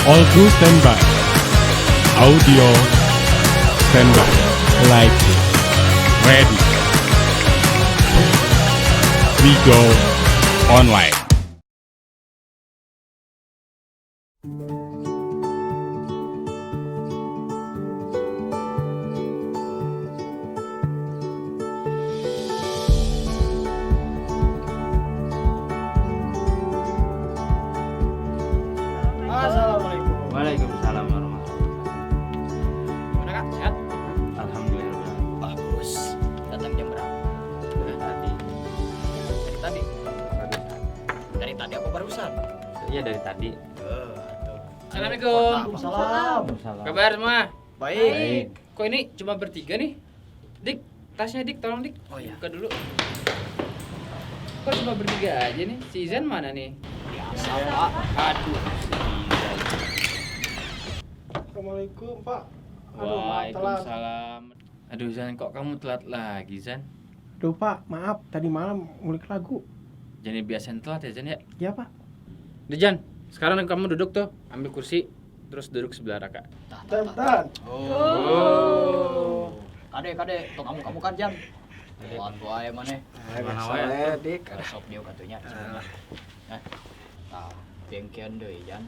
All crew standby. Audio standby. Lighting ready. We go online. Assalamualaikum. Waalaikumsalam warahmatullahi Gimana kak? Sehat? wabarakatuh. Alhamdulillah. Bagus. Datang jam berapa? Dari tadi. Dari tadi. Bagus. Dari tadi apa barusan? Iya dari tadi. Assalamualaikum. Salam. Salam. Kabar semua? Baik. Kok ini cuma bertiga nih? Dik, tasnya Dik, tolong Dik. Oh iya. Buka dulu. Kok cuma bertiga aja nih? Si Izan mana nih? Biasa, Pak. Aduh. Assalamualaikum, Pak. Aduh, maaf telat. Waalaikumsalam. Aduh Zan, kok kamu telat lagi Zan? Duh, Pak, maaf. Tadi malam ngulik lagu. Jadi biasa telat ya Zan ya? Ya, Pak. Udah Jan, sekarang kamu duduk tuh, ambil kursi, terus duduk sebelah Raka. Bentar. Oh. Kade, tong kamu kan jam. Buat wae maneh. Mana wae, Dik. Resop dia katunya. Tah, bengkeun deui jan.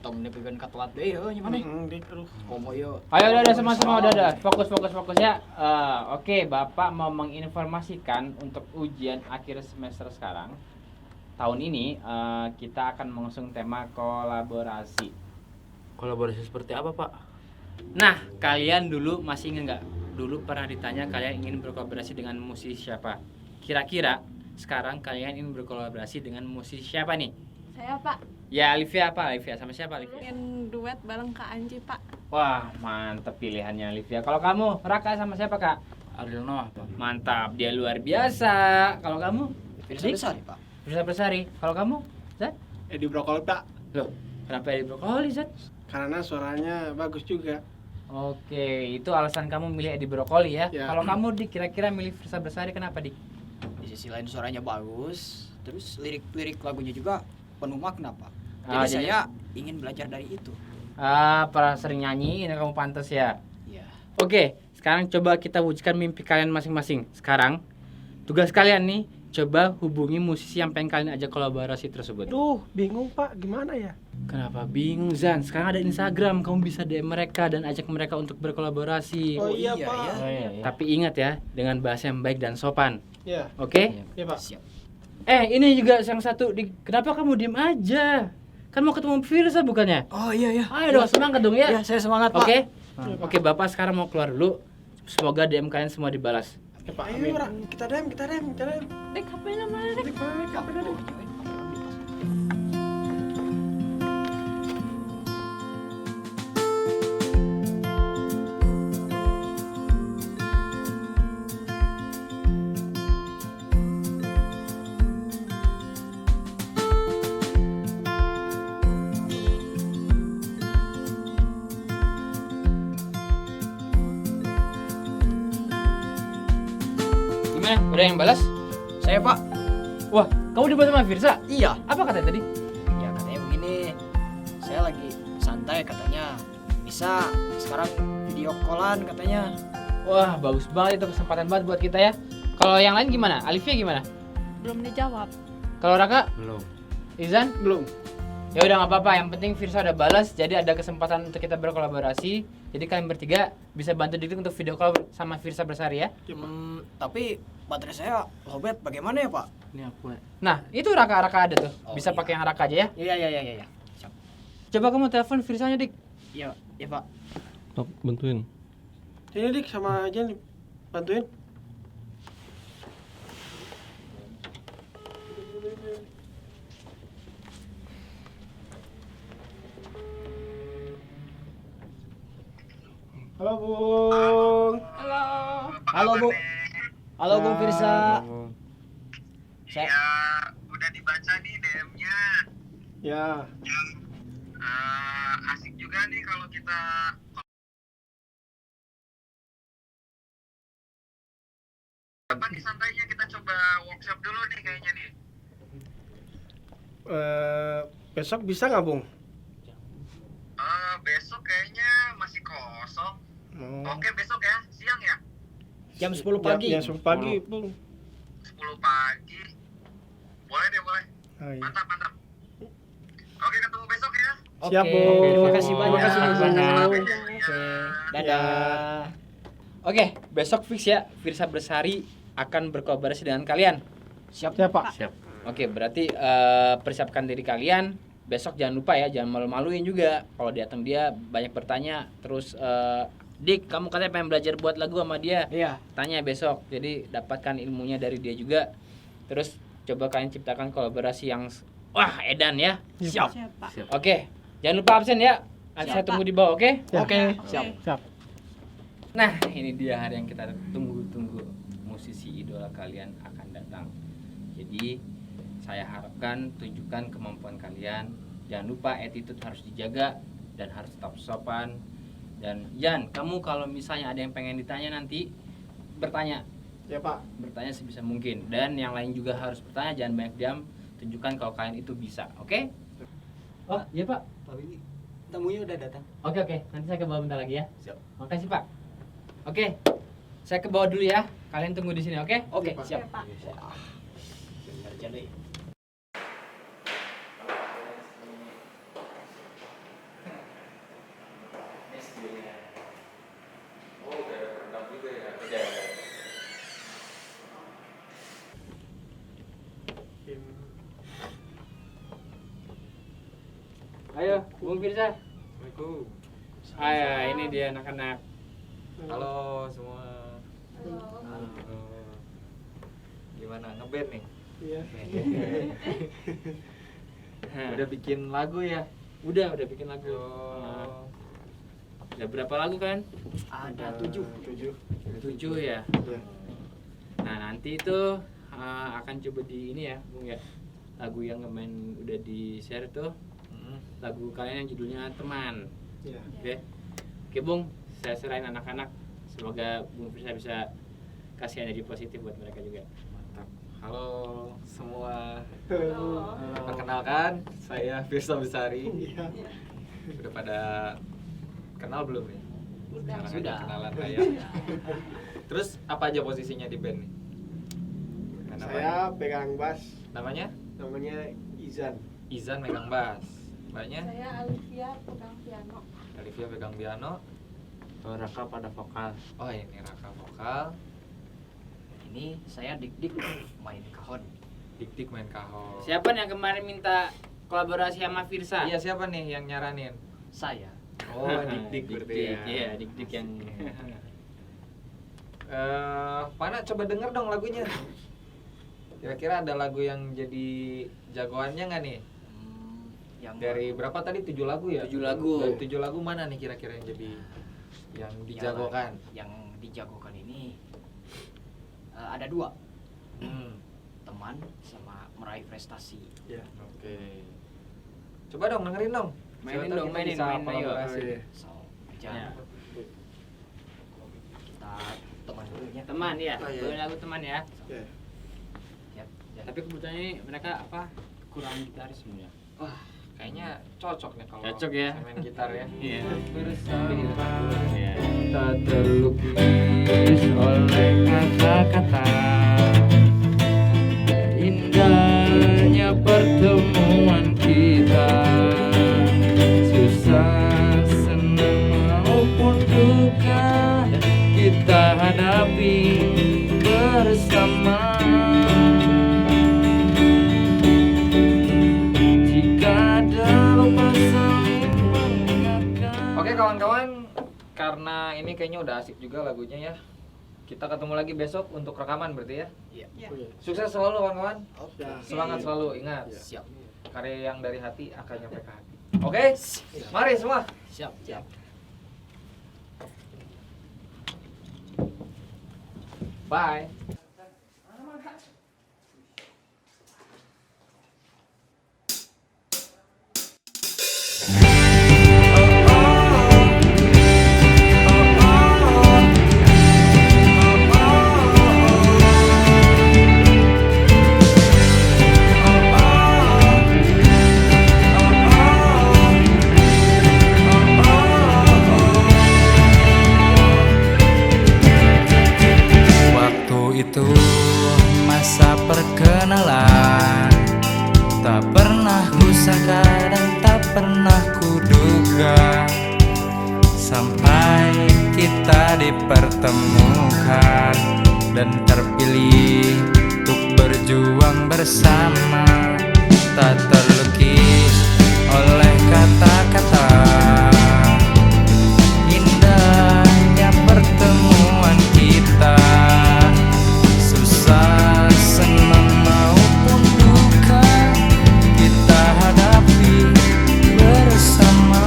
Tong nepikeun ka telat deui heuh nya maneh. Dik, aduh. Komo ieu. Ayo udah semua udah. Fokus ya. Oke, Bapak mau menginformasikan untuk ujian akhir semester sekarang. Tahun ini kita akan mengusung tema kolaborasi. Kolaborasi seperti apa, Pak? Nah, kalian dulu masih ingat nggak? Dulu pernah ditanya kalian ingin berkolaborasi dengan musisi siapa? Kira-kira sekarang kalian ingin berkolaborasi dengan musisi siapa nih? Saya Pak, Ya, Olivia apa? Olivia sama siapa Olivia? ingin duet bareng Kak Anji Pak. Wah, mantep pilihannya Olivia. Kalau kamu, Raka sama siapa Kak? Ariel Noah, Pak. Mantap, dia luar biasa. Kalau kamu? Firsa Dik? besar, Pak. Firsa Bersari. Kalau kamu? Zat? Edi Brokoli, Pak. Loh, kenapa di brokoli Zat? Karena suaranya bagus juga. Oke, itu alasan kamu milih Edi Brokoli ya. Ya. Kalau kamu Dik, kira-kira milih Firsa Bersari kenapa Dik? Di sisi lain suaranya bagus, terus lirik-lirik lagunya juga penuh makna, Pak. Ah, Jadi jadi- saya ingin belajar dari itu. Pernah sering nyanyi, ini kamu pantas ya. Iya. Oke, sekarang coba kita wujudkan mimpi kalian masing-masing. Sekarang, tugas kalian nih, coba hubungi musisi yang pengen kalian ajak kolaborasi tersebut. Duh, bingung, Pak. Gimana ya? Kenapa bingung Zan? Sekarang ada Instagram, kamu bisa DM mereka dan ajak mereka untuk berkolaborasi. Oh, iya, iya, Pak. iya. iya. Tapi ingat ya, dengan bahasa yang baik dan sopan. Iya. Oke? Iya, Pak. Siap. Ini juga yang satu, kenapa kamu diem aja? Kan mau ketemu Firsa bukannya? Oh iya ya. Ayo dong, semangat dong ya. Ya, saya semangat, Pak. Oke? Oke, Bapak sekarang mau keluar dulu. Semoga DM kalian semua dibalas. Ya, Pak. Ayo, Ra. Kita dem. Dek, HP-nya mana Dek? Dik, mana, Dik? Apa, Dik? Gimana? Udah yang balas? Saya, Pak. Wah, kamu dibalas sama Firsa? Iya. Apa kata tadi? Ya katanya begini, saya lagi santai katanya, bisa sekarang video callan katanya. Wah, bagus banget itu, kesempatan banget buat kita ya. Kalau yang lain gimana? Alivia gimana? Belum dijawab. Kalau Raka? Belum. Izan? Belum. Ya udah nggak apa-apa, yang penting Firsa udah balas, jadi ada kesempatan untuk kita berkolaborasi. Jadi kalian bertiga bisa bantu Dik untuk video call sama Firsa Bersari ya. Tapi baterai saya lowbat, bagaimana ya Pak? Ini aku. Nah, itu Raka ada tuh. Oh, Bisa iya. pakai yang Raka aja ya. Iya. Siap. Coba kamu telepon Firsanya Dik. Iya, Pak. Top, bantuin. Sini, Dik, sama Jen. Bantuin. Halo, Bung. Halo. Halo Bu. Halo Bung Firsa. Saya Ya, udah dibaca nih DM-nya. Ya. Asik juga nih kalau kita kapan nih santainya, kita coba workshop dulu nih kayaknya nih. Besok bisa nggak, Bung? Jam 10 pagi. Jam 10 pagi, Bung. 10 pagi. Boleh deh, boleh. Oh, iya. Mantap, mantap. Oke, ketemu besok ya. Siap, Oke, Bung. terima kasih banyak. Terima kasih, Bung. Oke, dadah. Oke, besok fix ya Firsa Bersari akan berkolaborasi dengan kalian. Siap. Siap, Pak. Siap. Oke, berarti persiapkan diri kalian. Besok jangan lupa ya, jangan malu-maluin juga. Kalau datang dia banyak bertanya, terus Dik, kamu katanya pengen belajar buat lagu sama dia. Iya. Tanya besok. Jadi dapatkan ilmunya dari dia juga. Terus coba kalian ciptakan kolaborasi yang wah, edan ya. Siap. Siap, Pak. Siap. Oke, jangan lupa absen ya. Nanti saya Siap, tunggu Pak. di bawah, oke? Ya. Oke, Oke. siap. Siap. Nah, ini dia hari yang kita tunggu-tunggu. Musisi idola kalian akan datang. Jadi, saya harapkan tunjukkan kemampuan kalian. Jangan lupa attitude harus dijaga dan harus tetap sopan. Dan Jan, kamu kalau misalnya ada yang pengen ditanya nanti bertanya. Ya, Pak. Bertanya sebisa mungkin. Dan yang lain juga harus bertanya, jangan banyak diam. Tunjukkan kalau kalian itu bisa, oke? Oh, iya Pak. Tapi tamunya udah datang. Oke, nanti saya ke bawah bentar lagi ya. Siap. Makasih Pak. Oke, saya ke bawah dulu ya. Kalian tunggu di sini, oke? Oke, Oke, siap. Pak. Jadi. Ayo, Bung Firsa. Assalamualaikum. Ayo, ini dia anak-anak. Halo semua. Halo. Gimana ngeband nih? Iya. Udah bikin lagu ya? Udah bikin lagu. Nah, Oh. udah berapa lagu kan? Ada 7. 7 ya. Iya. Nah, nanti itu akan coba di ini ya, Bung ya. Lagu yang kemarin udah di-share tuh, lagu kalian yang judulnya Teman. Iya. Oke, Bung, saya serahin anak-anak. Semoga Bung Firsa bisa kasih energi positif buat mereka juga. Mantap. Halo semua. Halo. Perkenalkan, saya Firsa Besari. Iya. Udah pada kenal belum ya? Udah. Sekarang Sudah. ada kenalan lah ya. Terus apa aja posisinya di band nih? Namanya? Saya pegang bass. Namanya? Namanya Izan. Izan megang bass. Mbaknya? Saya Alivia pegang piano. Olivia pegang piano. Raka pada vokal. Oh ini Raka vokal. Ini saya dik-dik main kahon. Dik-dik main kahon. Siapa nih yang kemarin minta kolaborasi sama Firsa? Iya siapa nih yang nyaranin? Saya. Oh dik-dik berarti ya. Iya, dik-dik yang Pana coba denger dong lagunya. Kira-kira ada lagu yang jadi jagoannya nggak nih? Yang Dari berapa tadi? 7 lagu ya? 7 lagu. Dari 7 lagu mana nih kira-kira yang jadi yang dijagokan? Yang dijagokan ini ada 2. Teman sama meraih prestasi. Iya. Oke. Coba dong dengerin dong. Mainin Siapa tahu dong, kita mainin, bisa mainin, ayo. kolaborasi. Oh, iya. So, aja. Ya. Kita teman dulu ya. teman ya. Oh, iya. Boleh lagu teman ya. Iya. Siap. Ya, tapi kebetulan ini mereka apa? Kurang gitaris sebenarnya. Wah, kayaknya cocok nih kalau Cocok ya. main gitar ya. Iya. Bersama Iya. tak terlukis oleh kata-kata. Indahnya pertemuan kita, susah, senang maupun duka kita hadapi bersama. Jika ada lupa saling mengingatkan. Oke kawan-kawan, karena ini kayaknya udah asik juga lagunya ya. Kita ketemu lagi besok untuk rekaman berarti ya. Iya. Sukses selalu kawan-kawan. Ya. Semangat selalu, ingat. Siap. Karya yang dari hati akan nyampe ke hati. Oke? Mari semua. Siap. Siap. Bye. temukan dan terpilih untuk berjuang bersama, tak terlukis oleh kata-kata. Indahnya pertemuan kita, susah, senang maupun duka, kita hadapi bersama.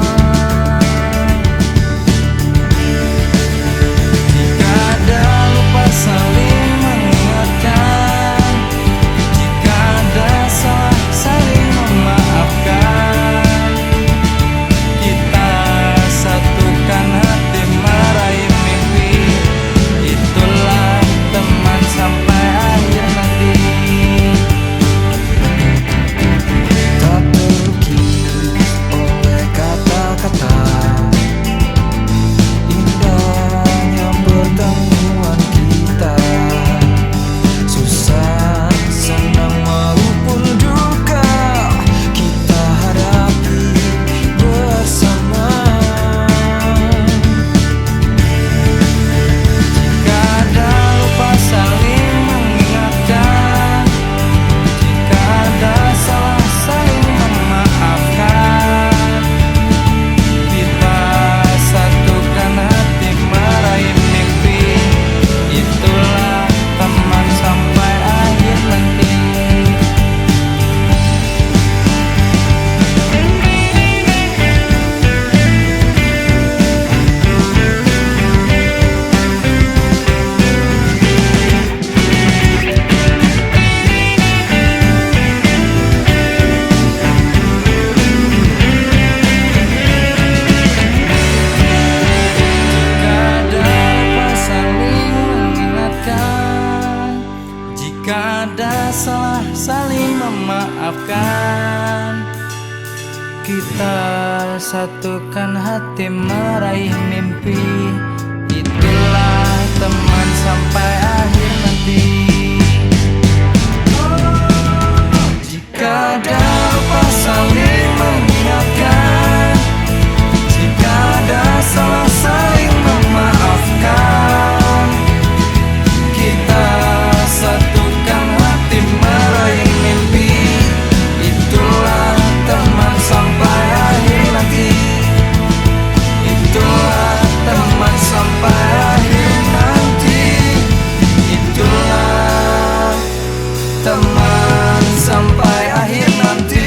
Jika ada lupa saling mengingatkan, jika ada salah saling memaafkan, kita satukan hati meraih mimpi, itulah teman sampai akhir nanti. Tak terlukis oleh kata-kata, indahnya pertemuan kita, susah, senang maupun duka, kita hadapi bersama. Jika ada lupa saling mengingatkan, jika ada salah saling memaafkan, kita satukan hati meraih mimpi, itulah teman sampai akhir nanti. Jika ada lupa saling mengingatkan, jika ada salah saling memaafkan, kita satukan hati meraih mimpi, itulah teman sampai akhir nanti. Jika ada lupa saling mengingatkan, jika ada salah saling memaafkan, kita satukan hati meraih mimpi, itulah teman sampai akhir nanti, itulah teman sampai akhir nanti, itulah teman sampai akhir nanti.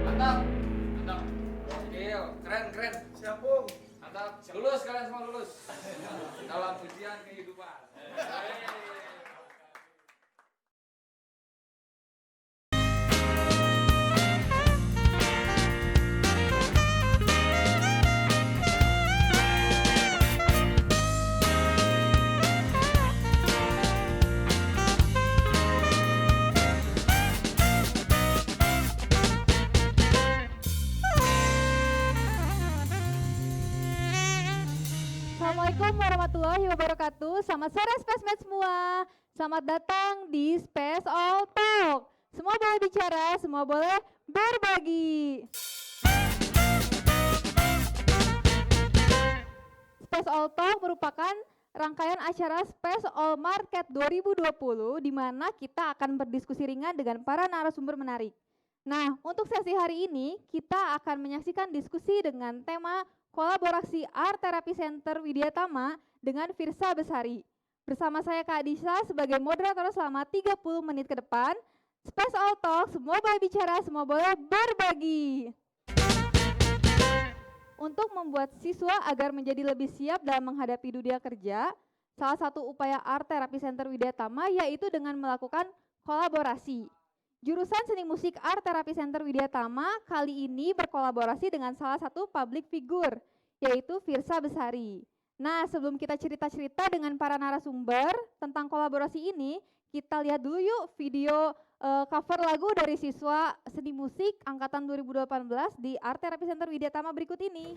Mantap. Mantap. Gokil, keren. Siap, Bung. Mantap. Lulus, kalian semua lulus. Dalam ujian kehidupan. Assalamualaikum warahmatullahi wabarakatuh. Selamat sore Spacemate semua. Selamat datang di Space All Talk. Semua boleh bicara, semua boleh berbagi. Space All Talk merupakan rangkaian acara Space All Market 2020 di mana kita akan berdiskusi ringan dengan para narasumber menarik. Nah, untuk sesi hari ini kita akan menyaksikan diskusi dengan tema kolaborasi Art Therapy Center Widyatama dengan Firsa Besari. Bersama saya Kak Disa sebagai moderator selama 30 menit ke depan. Space All Talk, semua boleh bicara, semua boleh berbagi. Untuk membuat siswa agar menjadi lebih siap dalam menghadapi dunia kerja, salah satu upaya Art Therapy Center Widyatama yaitu dengan melakukan kolaborasi. Jurusan Seni Musik Art Therapy Center Widyatama kali ini berkolaborasi dengan salah satu public figure, yaitu Firsa Besari. Nah, sebelum kita cerita-cerita dengan para narasumber tentang kolaborasi ini, kita lihat dulu yuk video cover lagu dari siswa seni musik angkatan 2018 di Art Therapy Center Widyatama berikut ini.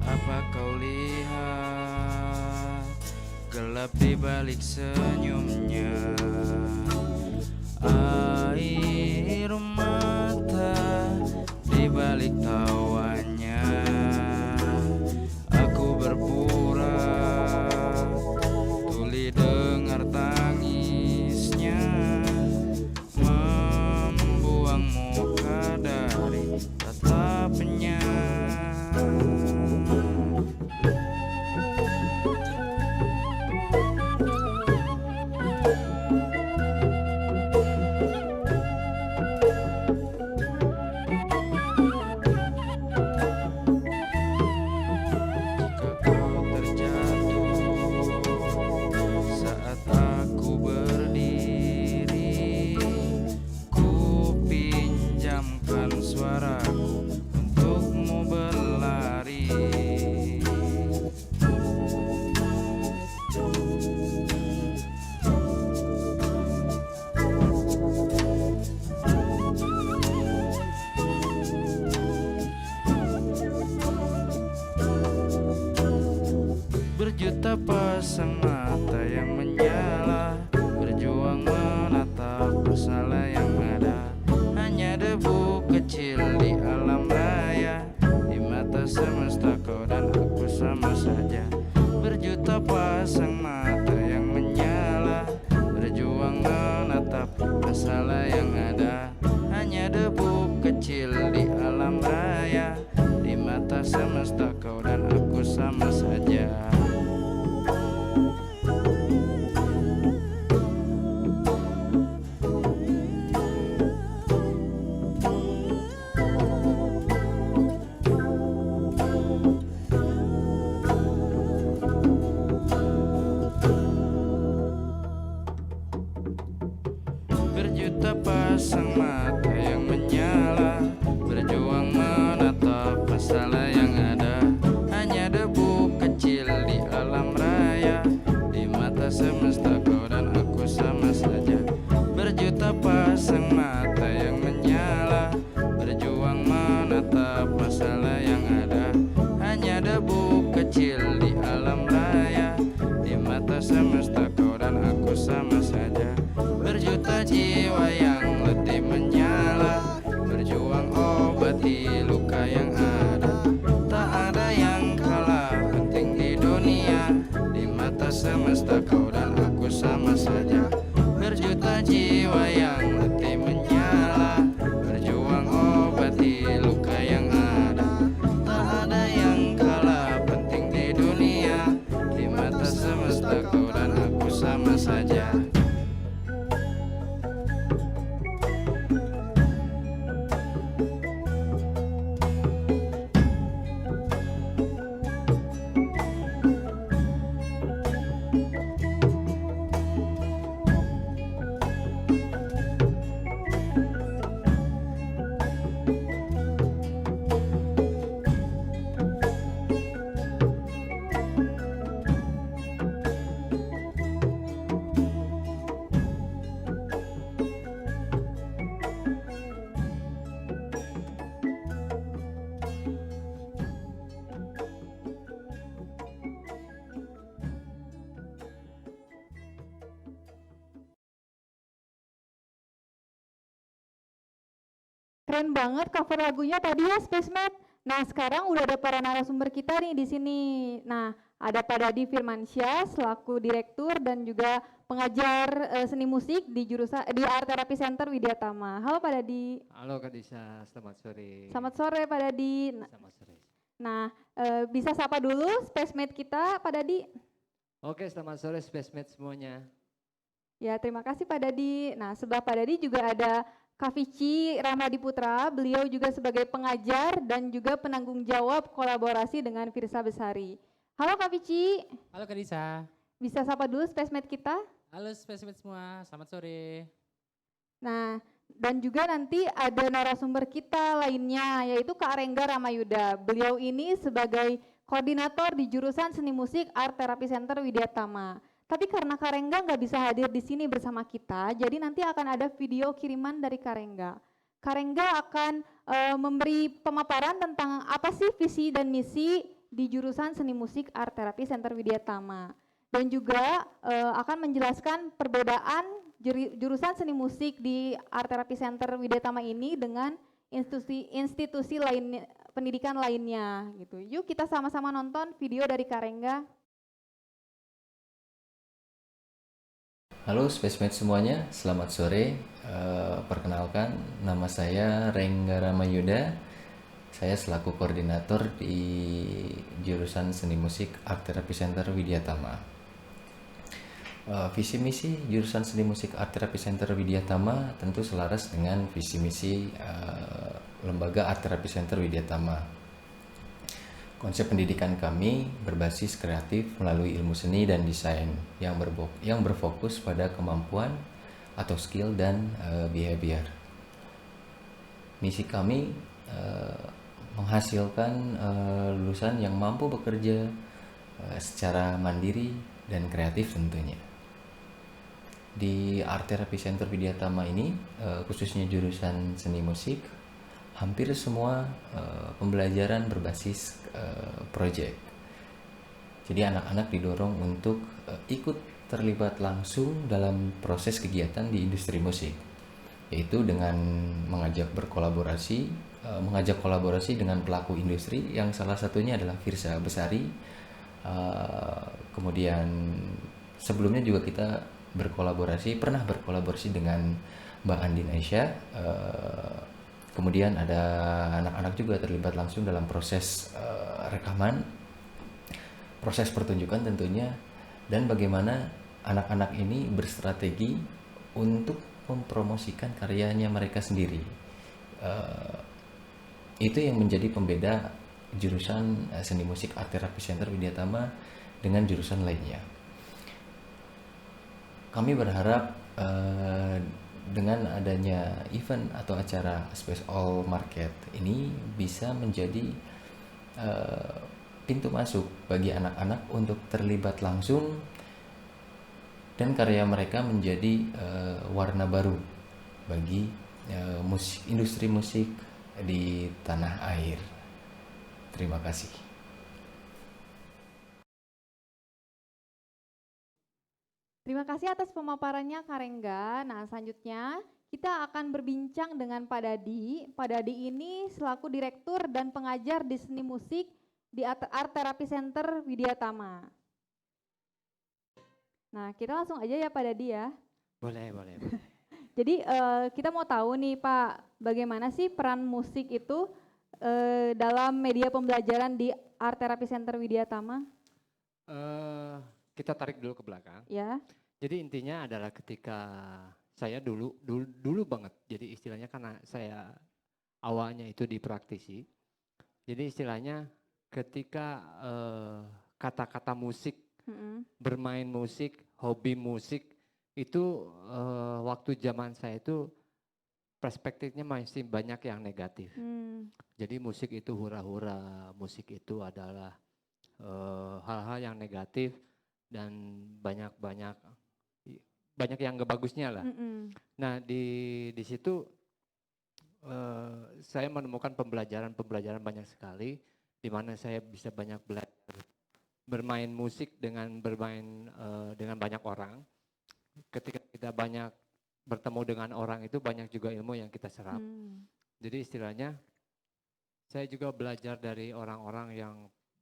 Apa kau lihat gelap di balik senyumnya, air mata di balik tawanya. Aku berpura tuli dengar tangisnya, membuang muka dari tatapnya. Jika kau terjatuh saat aku berdiri, ku pinjamkan suaraku untukmu berlari. Berjuta pasang mata yang menyala, berjuang menatap bersalah yang ada. Hanya debu kecil di alam raya, di mata semesta kau dan aku sama saja. Berjuta pasang mata yang menyala, berjuang menatap bersalah yang ada. Hanya debu kecil di alam raya, di mata semesta kau dan aku sama saja. Berjuta pasang mata yang menyala, berjuang menatap masalah yang ada. Hanya debu kecil Keren banget cover lagunya tadi ya Spacemate. Nah, sekarang udah ada para narasumber kita nih di sini. Nah, ada Pak Dadi Firmansyah selaku direktur dan juga pengajar seni musik di jurusan di Art Therapy Center Widyatama. Halo Pak Dadi. Halo Kak Disa, selamat sore. Selamat sore Pak Dadi. Selamat sore. Nah, bisa sapa dulu Spacemate kita Pak Dadi. Oke, selamat sore Spacemate semuanya. Ya, terima kasih Pak Dadi. Nah, sebelah Pak Dadi juga ada Kak Vici Ramadi Putra, beliau juga sebagai pengajar dan juga penanggung jawab kolaborasi dengan Firsa Besari. Halo Kak Vici, Halo Kak Disa. bisa sapa dulu Spacemate kita? Halo Spacemate semua, selamat sore. Nah, dan juga nanti ada narasumber kita lainnya, yaitu Kak Rengga Ramayuda. Beliau ini sebagai koordinator di jurusan Seni Musik Art Therapy Center Widyatama. Tapi karena Kak Rengga nggak bisa hadir di sini bersama kita, jadi nanti akan ada video kiriman dari Kak Rengga. Kak Rengga akan memberi pemaparan tentang apa sih visi dan misi di jurusan Seni Musik Art Therapy Center Widyatama. Dan juga akan menjelaskan perbedaan jurusan Seni Musik di Art Therapy Center Widyatama ini dengan institusi lain pendidikan lainnya gitu. Yuk kita sama-sama nonton video dari Kak Rengga. Halo Spacemate semuanya, selamat sore. Perkenalkan, nama saya Rengga Ramayuda. Saya selaku koordinator di jurusan Seni Musik Art Therapy Center Widyatama. Visi misi jurusan Seni Musik Art Therapy Center Widyatama tentu selaras dengan visi misi lembaga Art Therapy Center Widyatama. Konsep pendidikan kami berbasis kreatif melalui ilmu seni dan desain yang berfokus pada kemampuan atau skill dan behavior. Misi kami menghasilkan lulusan yang mampu bekerja secara mandiri dan kreatif tentunya. Di Art Therapy Center Widyatama ini, khususnya jurusan seni musik, hampir semua pembelajaran berbasis project. Jadi anak-anak didorong untuk ikut terlibat langsung dalam proses kegiatan di industri musik, yaitu dengan mengajak kolaborasi dengan pelaku industri yang salah satunya adalah Firsa Besari. Kemudian sebelumnya juga kita pernah berkolaborasi dengan Mbak Andin Aisyah. Kemudian ada anak-anak juga terlibat langsung dalam proses rekaman, proses pertunjukan tentunya, dan bagaimana anak-anak ini berstrategi untuk mempromosikan karyanya mereka sendiri. Itu yang menjadi pembeda jurusan Seni Musik Art Therapy Center Widyatama dengan jurusan lainnya. Kami berharap dengan adanya event atau acara Space All Market ini bisa menjadi pintu masuk bagi anak-anak untuk terlibat langsung dan karya mereka menjadi warna baru bagi industri musik di tanah air. Terima kasih. Terima kasih atas pemaparannya Kak Rengga. Nah, selanjutnya kita akan berbincang dengan Pak Dadi. Pak Dadi ini selaku direktur dan pengajar di seni musik di Art Therapy Center Widyatama. Nah, kita langsung aja ya Pak Dadi ya. Boleh. Jadi kita mau tahu nih Pak, bagaimana sih peran musik itu dalam media pembelajaran di Art Therapy Center Widyatama? Kita tarik dulu ke belakang. Ya. Jadi intinya adalah ketika saya dulu banget. Jadi istilahnya karena saya awalnya itu di praktisi. Jadi istilahnya ketika kata-kata musik, bermain musik, hobi musik itu waktu zaman saya itu perspektifnya masih banyak yang negatif. Jadi musik itu hura-hura, musik itu adalah hal-hal yang negatif dan banyak yang gak bagusnya lah. Nah di situ saya menemukan pembelajaran banyak sekali, di mana saya bisa banyak belajar bermain musik dengan banyak orang. Ketika kita banyak bertemu dengan orang itu banyak juga ilmu yang kita serap. Jadi istilahnya saya juga belajar dari orang-orang yang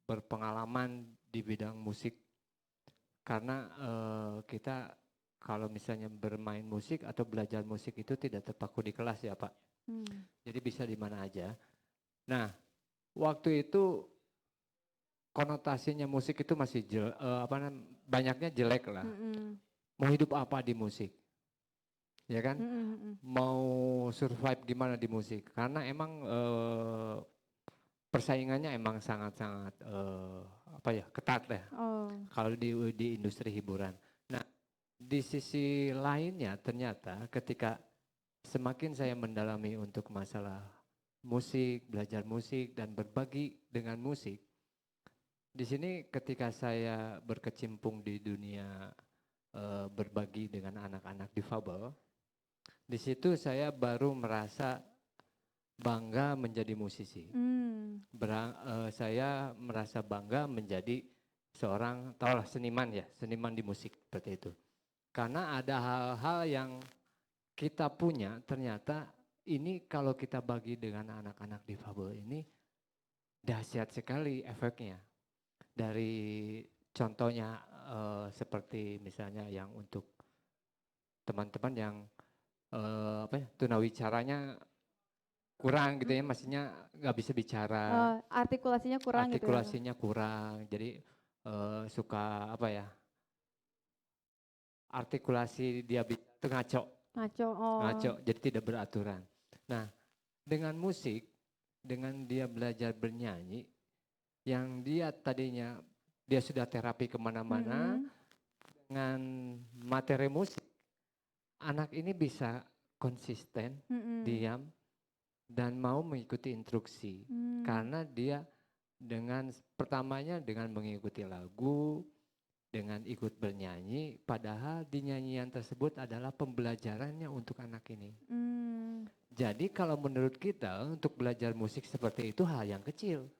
berpengalaman di bidang musik. Karena kita kalau misalnya bermain musik atau belajar musik itu tidak terpaku di kelas ya Pak. Jadi bisa di mana aja. Nah, waktu itu konotasinya musik itu masih banyaknya jelek lah. Mau hidup apa di musik? Ya kan? Mau survive gimana di musik? Karena emang persaingannya emang sangat-sangat ketat ya. Kalau di industri hiburan. Nah, di sisi lainnya ternyata ketika semakin saya mendalami untuk masalah musik, belajar musik dan berbagi dengan musik. Di sini ketika saya berkecimpung di dunia berbagi dengan anak-anak difabel, di situ saya baru merasa bangga menjadi musisi. Saya merasa bangga menjadi seorang seniman di musik seperti itu. Karena ada hal-hal yang kita punya ternyata ini kalau kita bagi dengan anak-anak difabel ini dahsyat sekali efeknya. Dari contohnya seperti misalnya yang untuk teman-teman yang tunawicaranya kurang gitu ya, maksudnya nggak bisa bicara. Artikulasinya kurang gitu ya. Artikulasinya kurang, jadi suka artikulasi dia itu ngaco, jadi tidak beraturan. Nah, dengan musik, dengan dia belajar bernyanyi, yang dia tadinya dia sudah terapi kemana-mana, dengan materi musik, anak ini bisa konsisten, diam, dan mau mengikuti instruksi. Karena dia pertamanya dengan mengikuti lagu, dengan ikut bernyanyi, padahal di nyanyian tersebut adalah pembelajarannya untuk anak ini. Jadi kalau menurut kita untuk belajar musik seperti itu hal yang kecil.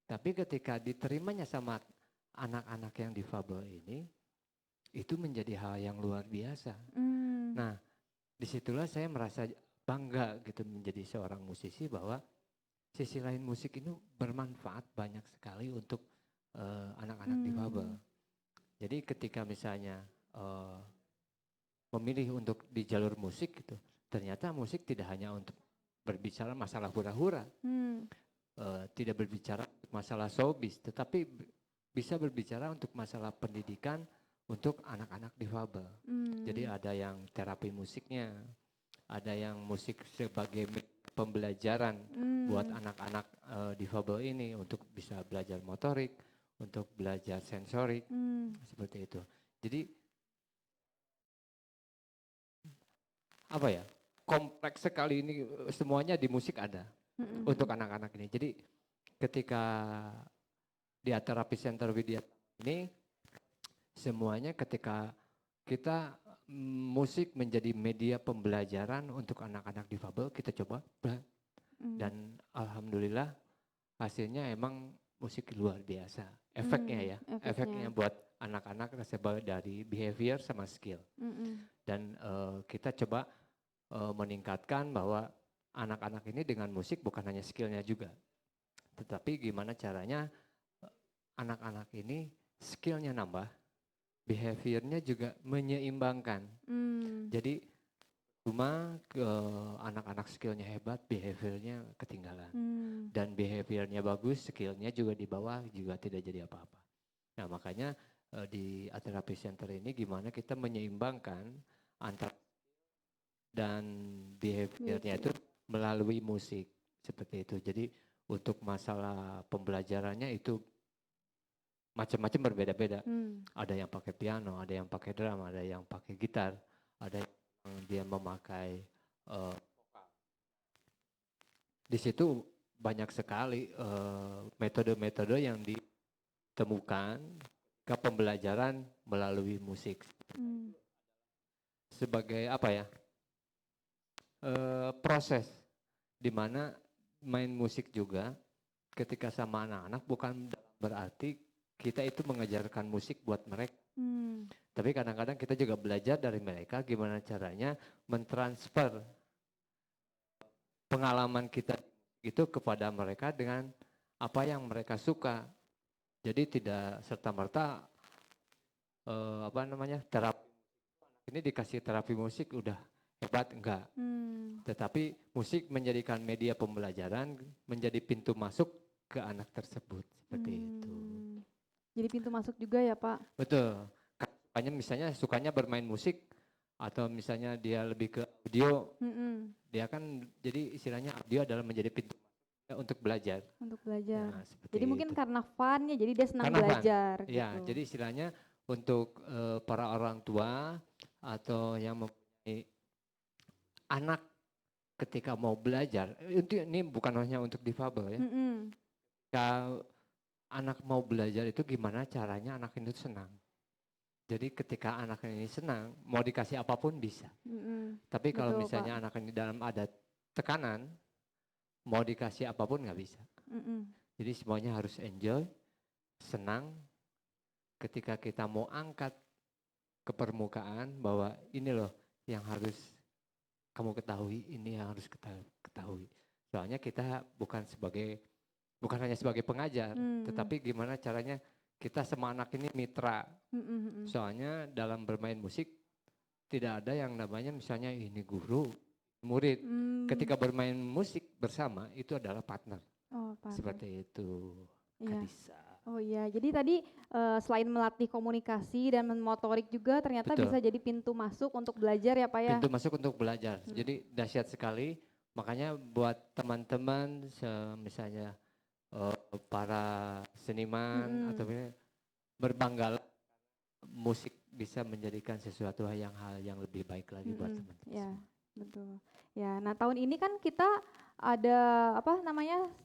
Tapi ketika diterimanya sama anak-anak yang difabel ini, itu menjadi hal yang luar biasa. Nah, disitulah saya merasa bangga gitu menjadi seorang musisi bahwa sisi lain musik itu bermanfaat banyak sekali untuk anak-anak difabel. Jadi ketika misalnya memilih untuk di jalur musik gitu, ternyata musik tidak hanya untuk berbicara masalah hura-hura, tidak berbicara masalah showbiz, tetapi bisa berbicara untuk masalah pendidikan untuk anak-anak difabel. Jadi ada yang terapi musiknya, ada yang musik sebagai pembelajaran buat anak-anak difabel ini untuk bisa belajar motorik, untuk belajar sensorik, seperti itu. Jadi kompleks sekali ini, semuanya di musik ada untuk anak-anak ini. Jadi ketika di Terapi Center Widya ini semuanya ketika kita musik menjadi media pembelajaran untuk anak-anak difabel, kita coba dan alhamdulillah hasilnya emang musik luar biasa. Efeknya efeknya buat anak-anak dari behavior sama skill. Dan kita coba meningkatkan bahwa anak-anak ini dengan musik bukan hanya skillnya juga, tetapi gimana caranya anak-anak ini skillnya nambah, behaviornya juga menyeimbangkan. Jadi cuma anak-anak skillnya hebat, behaviornya ketinggalan. Dan behaviornya bagus, skillnya juga di bawah, juga tidak jadi apa-apa. Nah makanya di Terapi Center ini gimana kita menyeimbangkan antara dan behaviornya itu melalui musik seperti itu. Jadi untuk masalah pembelajarannya itu macam-macam berbeda-beda. Ada yang pakai piano, ada yang pakai drum, ada yang pakai gitar, ada yang dia memakai vokal. Di situ banyak sekali metode-metode yang ditemukan ke pembelajaran melalui musik. Sebagai proses di mana main musik juga ketika sama anak-anak bukan berarti kita itu mengajarkan musik buat mereka. Tapi kadang-kadang kita juga belajar dari mereka gimana caranya mentransfer pengalaman kita itu kepada mereka dengan apa yang mereka suka. Jadi tidak serta-merta terapi ini dikasih terapi musik udah hebat, enggak. Tetapi musik menjadikan media pembelajaran, menjadi pintu masuk ke anak tersebut seperti itu. Jadi pintu masuk juga ya Pak? Betul. Misalnya sukanya bermain musik atau misalnya dia lebih ke audio, dia kan jadi istilahnya audio adalah menjadi pintu untuk belajar. Untuk belajar. Nah, jadi mungkin itu. karena fun ya, jadi dia senang Karena belajar. fun. Ya, gitu. jadi istilahnya untuk para orang tua atau yang mempunyai anak ketika mau belajar, ini bukan hanya untuk difabel ya. Kalau anak mau belajar itu gimana caranya anak itu senang. Jadi ketika anak ini senang, mau dikasih apapun bisa. Tapi kalau Betul, misalnya Pak. anak ini dalam ada tekanan, mau dikasih apapun nggak bisa. Jadi semuanya harus enjoy, senang. Ketika kita mau angkat ke permukaan bahwa ini loh yang harus kamu ketahui, ini yang harus ketahui. Soalnya kita bukan hanya sebagai pengajar, tetapi gimana caranya kita sama anak ini mitra. Soalnya dalam bermain musik tidak ada yang namanya misalnya ini guru, murid. Ketika bermain musik bersama itu adalah partner. Seperti itu. Kadisa. Oh iya, jadi tadi selain melatih komunikasi dan motorik juga ternyata Betul. bisa jadi pintu masuk untuk belajar ya Pak ya? Pintu masuk untuk belajar. Jadi dahsyat sekali. Makanya buat teman-teman misalnya para seniman atau berbanggalah musik bisa menjadikan sesuatu hal yang lebih baik lagi buat teman-teman. Ya, betul. Ya, nah tahun ini kan kita ada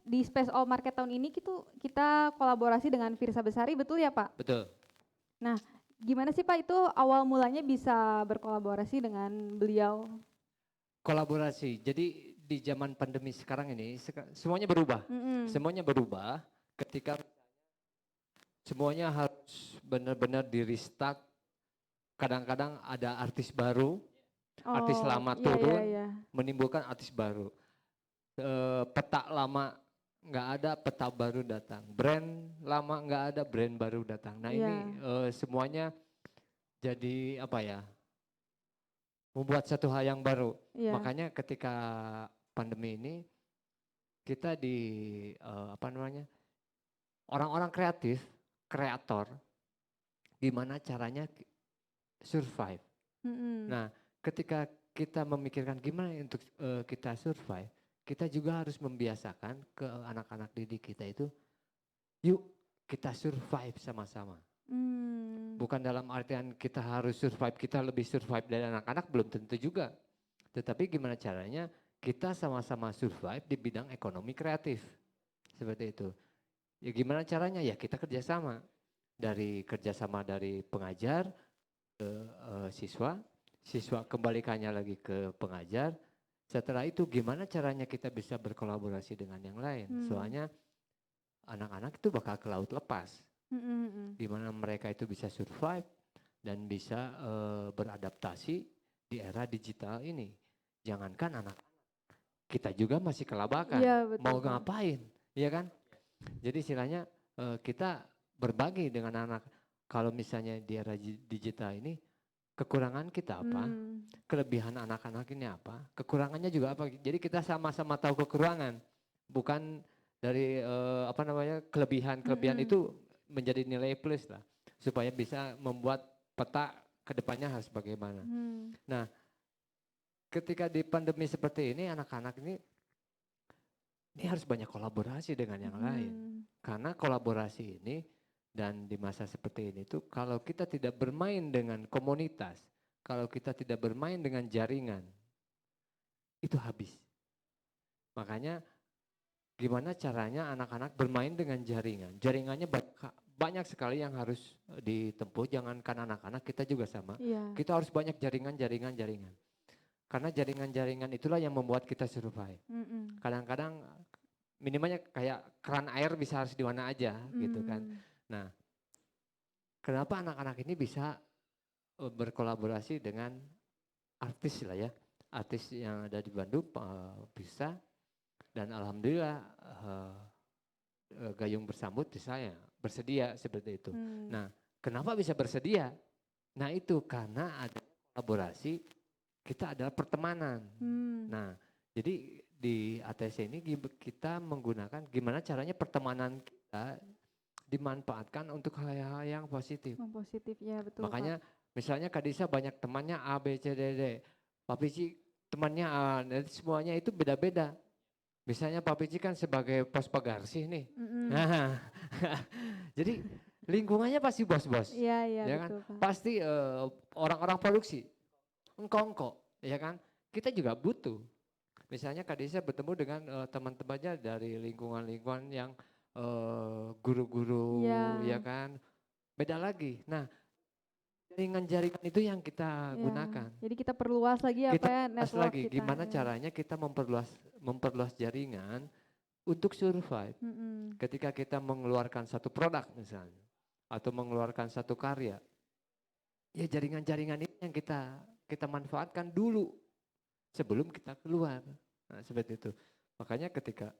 di Space All Market tahun ini kita kolaborasi dengan Firsa Besari, betul ya Pak? Betul. Nah, gimana sih Pak itu awal mulanya bisa berkolaborasi dengan beliau? Kolaborasi. Jadi di zaman pandemi sekarang ini semuanya berubah. Semuanya berubah ketika semuanya harus benar-benar di restart. Kadang-kadang ada artis baru, artis lama turun, menimbulkan artis baru. Peta lama nggak ada, peta baru datang. Brand lama nggak ada, brand baru datang. Nah ini semuanya jadi membuat satu hal yang baru. Makanya ketika pandemi ini kita orang-orang kreatif, kreator, gimana caranya survive. Nah ketika kita memikirkan gimana untuk kita survive, kita juga harus membiasakan ke anak-anak didik kita itu, yuk kita survive sama-sama. Bukan dalam artian kita harus survive, kita lebih survive dari anak-anak, belum tentu juga. Tetapi gimana caranya kita sama-sama survive di bidang ekonomi kreatif. Seperti itu. Ya gimana caranya? Ya kita kerjasama. Kerjasama dari pengajar ke siswa kembalikannya lagi ke pengajar. Setelah itu gimana caranya kita bisa berkolaborasi dengan yang lain. Soalnya anak-anak itu bakal ke laut lepas. Gimana mereka itu bisa survive dan bisa beradaptasi di era digital ini. Jangankan anak-anak, kita juga masih kelabakan. Mau ngapain, ya kan? Jadi istilahnya kita berbagi dengan anak. Kalau misalnya di era digital ini, kekurangan kita apa, kelebihan anak-anak ini apa, kekurangannya juga apa. Jadi kita sama-sama tahu kekurangan, bukan dari kelebihan itu menjadi nilai plus lah, supaya bisa membuat peta kedepannya harus bagaimana. Nah, ketika di pandemi seperti ini, anak-anak ini harus banyak kolaborasi dengan yang lain, karena kolaborasi ini dan di masa seperti ini tuh kalau kita tidak bermain dengan komunitas, kalau kita tidak bermain dengan jaringan, itu habis. Makanya gimana caranya anak-anak bermain dengan jaringan. Jaringannya banyak sekali yang harus ditempuh, jangankan anak-anak, kita juga sama. Kita harus banyak jaringan. Karena jaringan-jaringan itulah yang membuat kita survive. Kadang-kadang minimalnya kayak keran air bisa harus di mana aja gitu kan. Nah, kenapa anak-anak ini bisa berkolaborasi dengan artis lah ya. Artis yang ada di Bandung bisa Dan alhamdulillah Gayung Bersambut saya bersedia seperti itu. Nah, kenapa bisa bersedia? Nah, itu karena ada kolaborasi, kita adalah pertemanan. Nah, jadi di ATC ini kita menggunakan gimana caranya pertemanan kita dimanfaatkan untuk hal-hal yang positif. Positif ya, betul. Makanya misalnya Kak Disa banyak temannya A, B, C, D, D. Pak Pici temannya A, dan semuanya itu beda-beda. Misalnya Pak Pici kan sebagai pos pagarsih nih. Nah, jadi lingkungannya pasti bos-bos. Iya, iya, ya betul, kan? Pak. Pasti orang-orang produksi, engkong-engkong, ya kan? Kita juga butuh. Misalnya Kak Disa bertemu dengan teman-temannya dari lingkungan-lingkungan yang guru-guru, ya kan? Beda lagi. Nah, jaringan-jaringan itu yang kita gunakan. Jadi kita perluas lagi network kita. Gimana caranya kita memperluas jaringan untuk survive. Ketika kita mengeluarkan satu produk misalnya, atau mengeluarkan satu karya, ya jaringan-jaringan ini yang kita manfaatkan dulu sebelum kita keluar. Nah, seperti itu. Makanya ketika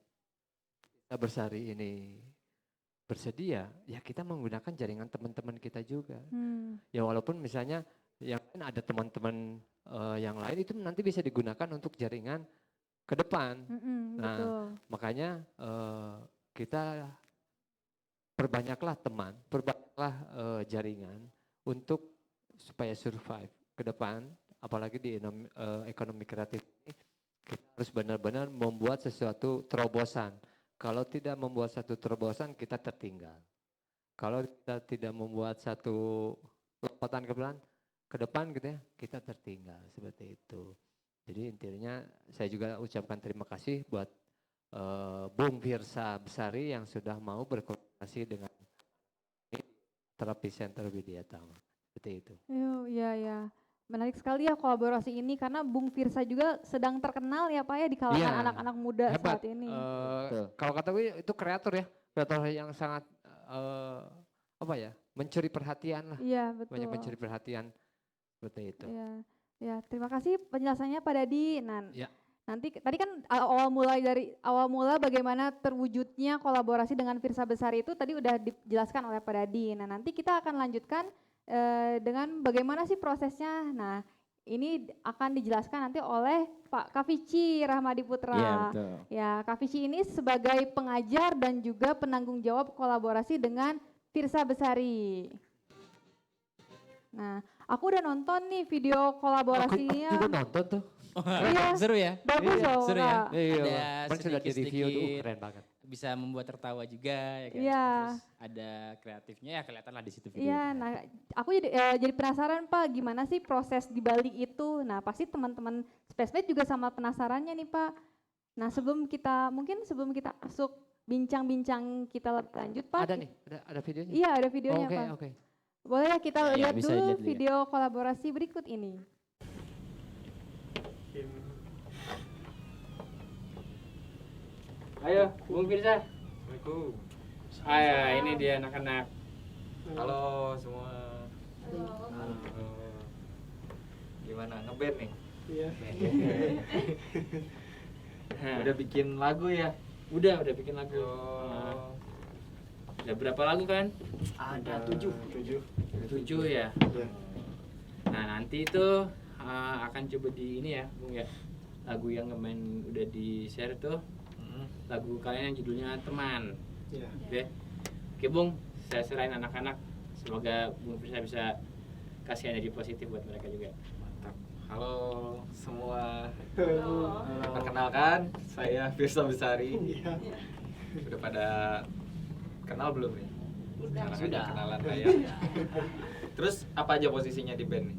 kita Bersari ini bersedia, ya kita menggunakan jaringan teman-teman kita juga. Ya walaupun misalnya yang lain ada teman-teman yang lain itu nanti bisa digunakan untuk jaringan ke depan. Nah, betul. makanya kita perbanyaklah teman, perbanyaklah jaringan untuk supaya survive ke depan, apalagi di ekonomi kreatif ini kita harus benar-benar membuat sesuatu terobosan. Kalau tidak membuat satu terobosan, kita tertinggal. Kalau kita tidak membuat satu lompatan ke depan gitu ya, kita tertinggal seperti itu. Jadi intinya saya juga ucapkan terima kasih buat Bung Firsa Besari yang sudah mau berkolaborasi dengan Terapi Center Widyatama. Seperti itu. Iya. Menarik sekali ya kolaborasi ini karena Bung Firsa juga sedang terkenal ya Pak ya di kalangan anak-anak muda saat ini. Kalau kata gue itu kreator ya, kreator yang sangat mencuri perhatian lah. Iya, betul. Banyak mencuri perhatian seperti itu. Iya. Ya, terima kasih penjelasannya Pak Dadi. Nanti tadi kan awal mula bagaimana terwujudnya kolaborasi dengan Firsa Besari itu tadi udah dijelaskan oleh Pak Dadi. Nah, nanti kita akan lanjutkan dengan bagaimana sih prosesnya. Nah, ini akan dijelaskan nanti oleh Pak Kavici Rahmadi Putra. Iya, betul. Ya, Kavici ini sebagai pengajar dan juga penanggung jawab kolaborasi dengan Firsa Besari. Nah, aku udah nonton nih video kolaborasinya. Aku juga nonton tuh. Iya, seru ya? Bagus loh. Seru ya? Iya, Ada sudah di review tuh sedikit keren banget. bisa membuat tertawa juga ya kan. Iya. Terus ada kreatifnya ya kelihatan lah di situ video. Iya, nah aku jadi penasaran Pak, gimana sih proses di balik itu? Nah, pasti teman-teman Spacemate juga sama penasarannya nih Pak. Nah, sebelum kita masuk bincang-bincang kita lebih lanjut Pak. Ada nih, ada videonya? Iya, ada videonya Pak. Oke. Boleh ya kita lihat bisa dulu lihat. video kolaborasi berikut ini. Ayo, Bung Firsa. Assalamualaikum. Ayo, ini dia anak-anak. Halo semua. Halo. Gimana ngeband nih? Iya. Udah bikin lagu ya? Udah bikin lagu. Oh. Udah berapa lagu kan? Ada 7. 7 ya. Iya. Nah, nanti itu akan coba di ini ya, Bung ya. Lagu yang kemarin udah di-share tuh. Lagu kalian yang judulnya Teman. Iya. Oke Bung, saya serahin anak-anak. Semoga Bung bisa kasih energi positif buat mereka juga. Mantap. Halo semua. Perkenalkan, saya Firsa Besari. Iya. Udah pada kenal belum nih? Sekarang aja Sudah. kenalan lah ya. Terus apa aja posisinya di band nih?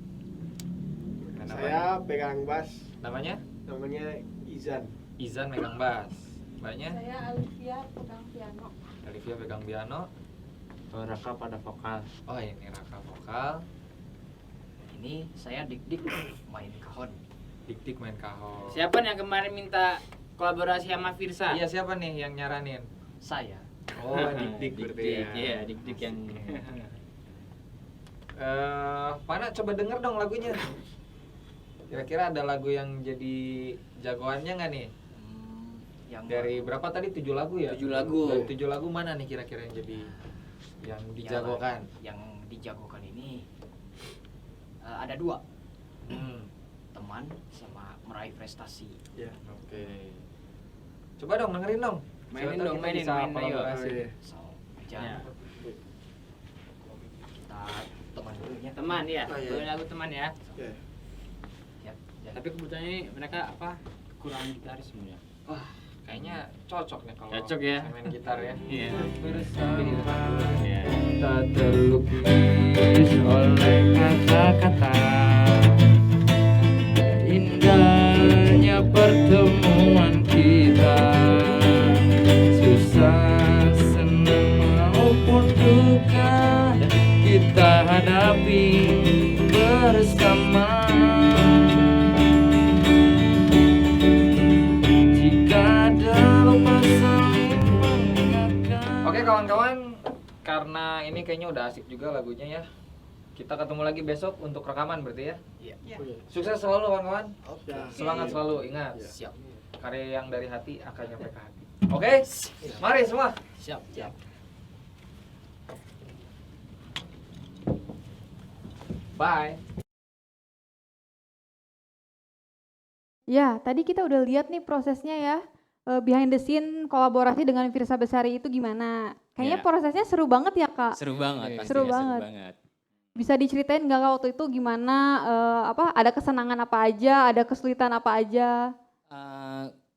Saya pegang bass, Namanya? namanya Izan. Izan megang bass. Mbaknya? Saya Alivia pegang piano. Olivia pegang piano. Raka pada vokal. Oh ini Raka vokal. Ini saya Dik-Dik main kahon. Dik-Dik main kahon. Siapa nih yang kemarin minta kolaborasi sama Firsa? Iya siapa nih yang nyaranin? Saya. Oh Dik-Dik berarti ya. Iya, Dik-Dik yang Pana coba denger dong lagunya. Kira-kira ada lagu yang jadi jagoannya nggak nih? Yang Dari berapa tadi? 7 lagu ya? 7 lagu. Dari 7 lagu mana nih kira-kira yang jadi yang dijagokan? Yang dijagokan ini ada 2. Teman sama meraih prestasi. Ya, oke. Coba dong dengerin dong. Mainin Siapa dong, kita mainin, bisa main, ayo. kolaborasi. So, aja. Ya. Kita teman dulu ya. Teman ya, Oh, iya. boleh lagu teman ya. Oke. Ya, ya. Tapi kebetulan ini mereka apa kekurangan gitaris sebenarnya. Wah, kayaknya cocok nih kalau Cocok ya. saya main gitar ya. Iya. Iya. Tak terlukis oleh kata-kata. Indahnya pertemuan kita, susah, senang maupun duka kita hadapi bersama. Jika dalam saling mengingatkan. Oke kawan-kawan, karena ini kayaknya udah asik juga lagunya ya. Kita ketemu lagi besok untuk rekaman berarti ya. Iya. Sukses selalu kawan-kawan. Oke. Semangat selalu, ingat. Siap. Karya yang dari hati akan nyampe ke hati. Oke? Mari semua. Siap. Siap. Bye. Ya, tadi kita udah lihat nih prosesnya ya. Behind the scene kolaborasi dengan Firsa Besari itu gimana? Kayaknya Ya. prosesnya seru banget ya, Kak. Seru banget, pastinya Seru banget. Bisa diceritain nggak Kak waktu itu gimana, ada kesenangan apa aja, ada kesulitan apa aja?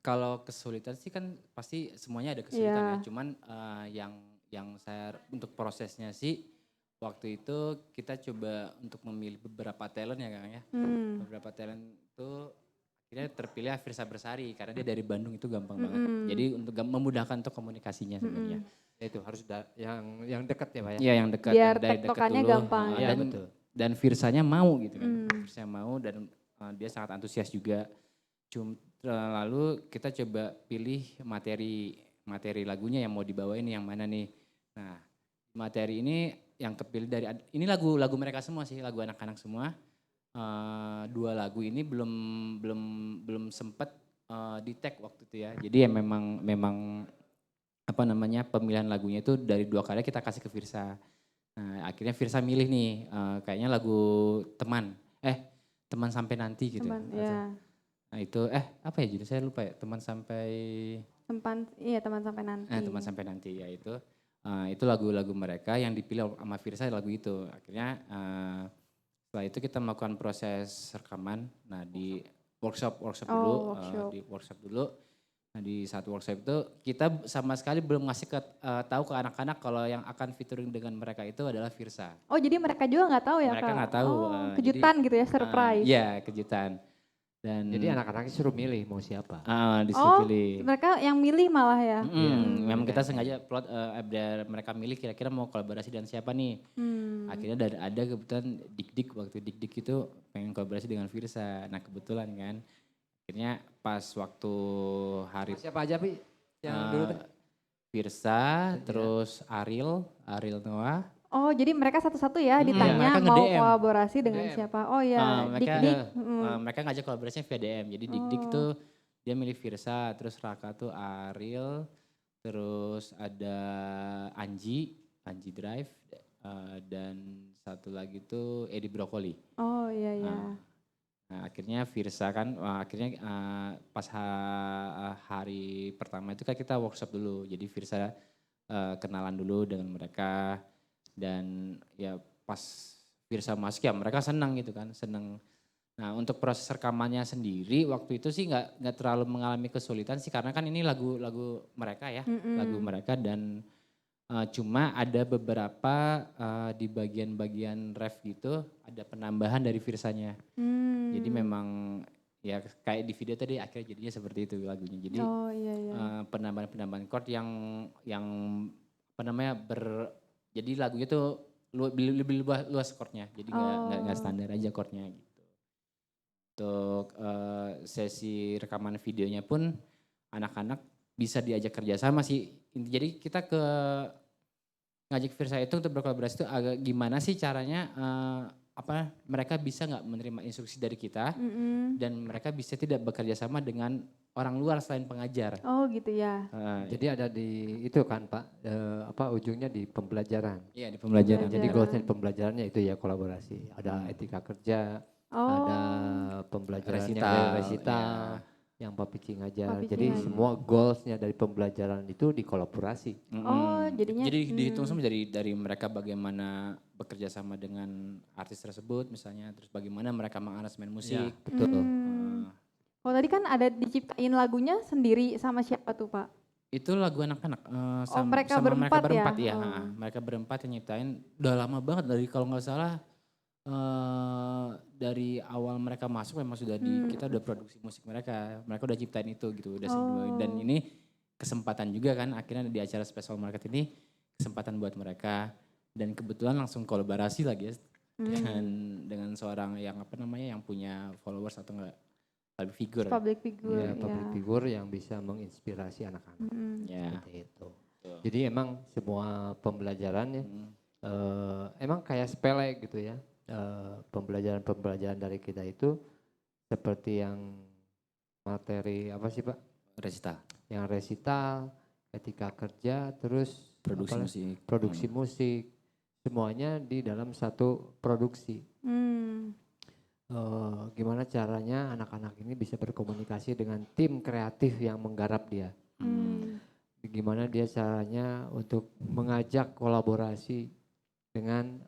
Kalau kesulitan sih kan pasti semuanya ada kesulitan Iya. ya. Cuman yang saya untuk prosesnya sih waktu itu kita coba untuk memilih beberapa talent ya Kang ya. Beberapa talent itu akhirnya terpilih Firsa Besari karena dia dari Bandung itu gampang banget. Jadi untuk memudahkan untuk komunikasinya sebenarnya. Ya itu harus yang dekat ya Pak ya? Iya yang dekat. Biar yang dari dekat tektokannya dulu. gampang. Ah, Iya, dan, betul. dan Firsanya mau gitu kan. Firsanya mau dan dia sangat antusias juga. Lalu kita coba pilih materi lagunya yang mau dibawain yang mana nih. Nah materi ini yang kepilih dari ini lagu mereka semua sih, lagu anak-anak semua. 2 lagu ini belum sempat di tag waktu itu ya. Jadi ya memang apa namanya pemilihan lagunya itu dari 2 karya kita kasih ke Firsa. Nah akhirnya Firsa milih nih kayaknya lagu teman sampai nanti gitu. Teman, ya. Nah itu apa ya judulnya saya lupa ya, teman sampai Teman sampai nanti. teman sampai nanti ya itu lagu-lagu mereka yang dipilih sama Firsa lagu itu. Akhirnya setelah itu kita melakukan proses rekaman. Nah di workshop dulu, di workshop dulu. Nah di saat workshop itu kita sama sekali belum ngasih tahu ke anak-anak kalau yang akan featuring dengan mereka itu adalah Firsa. Oh jadi mereka juga nggak tahu ya Kak? Mereka nggak tahu. Kejutan gitu ya, surprise. Iya kejutan. Dan Jadi anak-anaknya suruh milih mau siapa. disuruh pilih. Mereka yang milih malah ya? Memang kita sengaja plot biar mereka milih kira-kira mau kolaborasi dengan siapa nih. Akhirnya ada kebetulan Dik waktu Dik itu pengen kolaborasi dengan Firsa. Nah kebetulan kan akhirnya pas waktu hari Siapa aja Pi? Yang dulu tuh? Firsa, terus Ariel Noah. Oh jadi mereka satu-satu ya ditanya mereka mau nge-DM. kolaborasi dengan siapa? Oh ya, Dik-Dik. Mereka ngajak kolaborasinya via DM. Jadi Dik tuh dia milih Firsa, terus Raka tuh Ariel, terus ada Anji Drive, dan satu lagi tuh Edi Brokoli. Oh iya iya. Nah akhirnya Firsa kan, pas hari pertama itu kan kita workshop dulu. Jadi Firsa kenalan dulu dengan mereka. Dan ya pas Firsa masuk ya mereka senang gitu kan, senang. Nah untuk proses rekamannya sendiri waktu itu sih nggak terlalu mengalami kesulitan sih karena kan ini lagu mereka ya, lagu mereka dan cuma ada beberapa di bagian-bagian ref gitu ada penambahan dari Firsanya. Jadi memang ya kayak di video tadi akhirnya jadinya seperti itu lagunya. Jadi penambahan chord yang apa namanya jadi lagunya tuh lebih luas chordnya, jadi nggak standar aja chordnya gitu. Untuk sesi rekaman videonya pun anak-anak bisa diajak kerjasama sih. Jadi kita ngajak Firsa itu untuk berkolaborasi itu agak gimana sih caranya mereka bisa nggak menerima instruksi dari kita Mm-mm. dan mereka bisa tidak bekerja sama dengan orang luar selain pengajar. Oh gitu ya. Jadi ada di itu kan Pak, ujungnya di pembelajaran. Iya di pembelajaran. Jadi goalsnya di pembelajarannya itu ya kolaborasi. Ada etika kerja, ada pembelajarannya resital, yang Pak Pici ngajar. Pak Pici Jadi ngajar. semua goalsnya dari pembelajaran itu dikolaborasi. Oh, jadinya Jadi dihitung semua dari mereka bagaimana bekerja sama dengan artis tersebut misalnya, terus bagaimana mereka mengaransemen musik. Betul. Oh tadi kan ada diciptain lagunya sendiri sama siapa tuh Pak? Itu lagu anak-anak mereka sama berempat mereka berempat ya? ya. Oh. Mereka berempat yang nyiptain udah lama banget dari kalau nggak salah dari awal mereka masuk memang sudah kita udah produksi musik mereka udah ciptain itu gitu udah dan ini kesempatan juga kan akhirnya di acara special market ini kesempatan buat mereka dan kebetulan langsung kolaborasi lagi ya dengan seorang yang yang punya followers atau enggak public figure. Public figure yang bisa menginspirasi anak-anak. Seperti itu. Jadi emang semua pembelajarannya emang kayak sepele gitu ya. Pembelajaran dari kita itu seperti yang materi apa sih Pak? Resital. Yang resital, etika kerja, terus produksi musik, semuanya di dalam satu produksi. Gimana caranya anak-anak ini bisa berkomunikasi dengan tim kreatif yang menggarap dia. Gimana dia caranya untuk mengajak kolaborasi dengan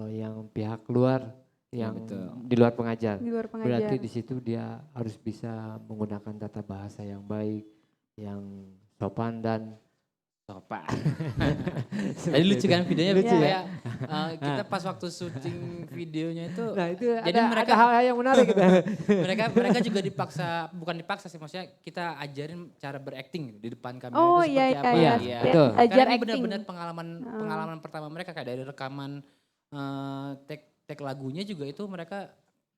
yang pihak luar yang di luar pengajar. Berarti di situ dia harus bisa menggunakan tata bahasa yang baik, yang sopan dan sopan. Tadi lucu kan videonya lucu ya. Kita pas waktu syuting videonya itu, nah itu jadi ada hal-hal yang menarik gitu. mereka juga bukan dipaksa sih, maksudnya kita ajarin cara berakting di depan kamera itu seperti apa. Iya. Betul. Ajar Karena ini acting. benar-benar pengalaman pertama mereka kayak dari rekaman take lagunya juga itu mereka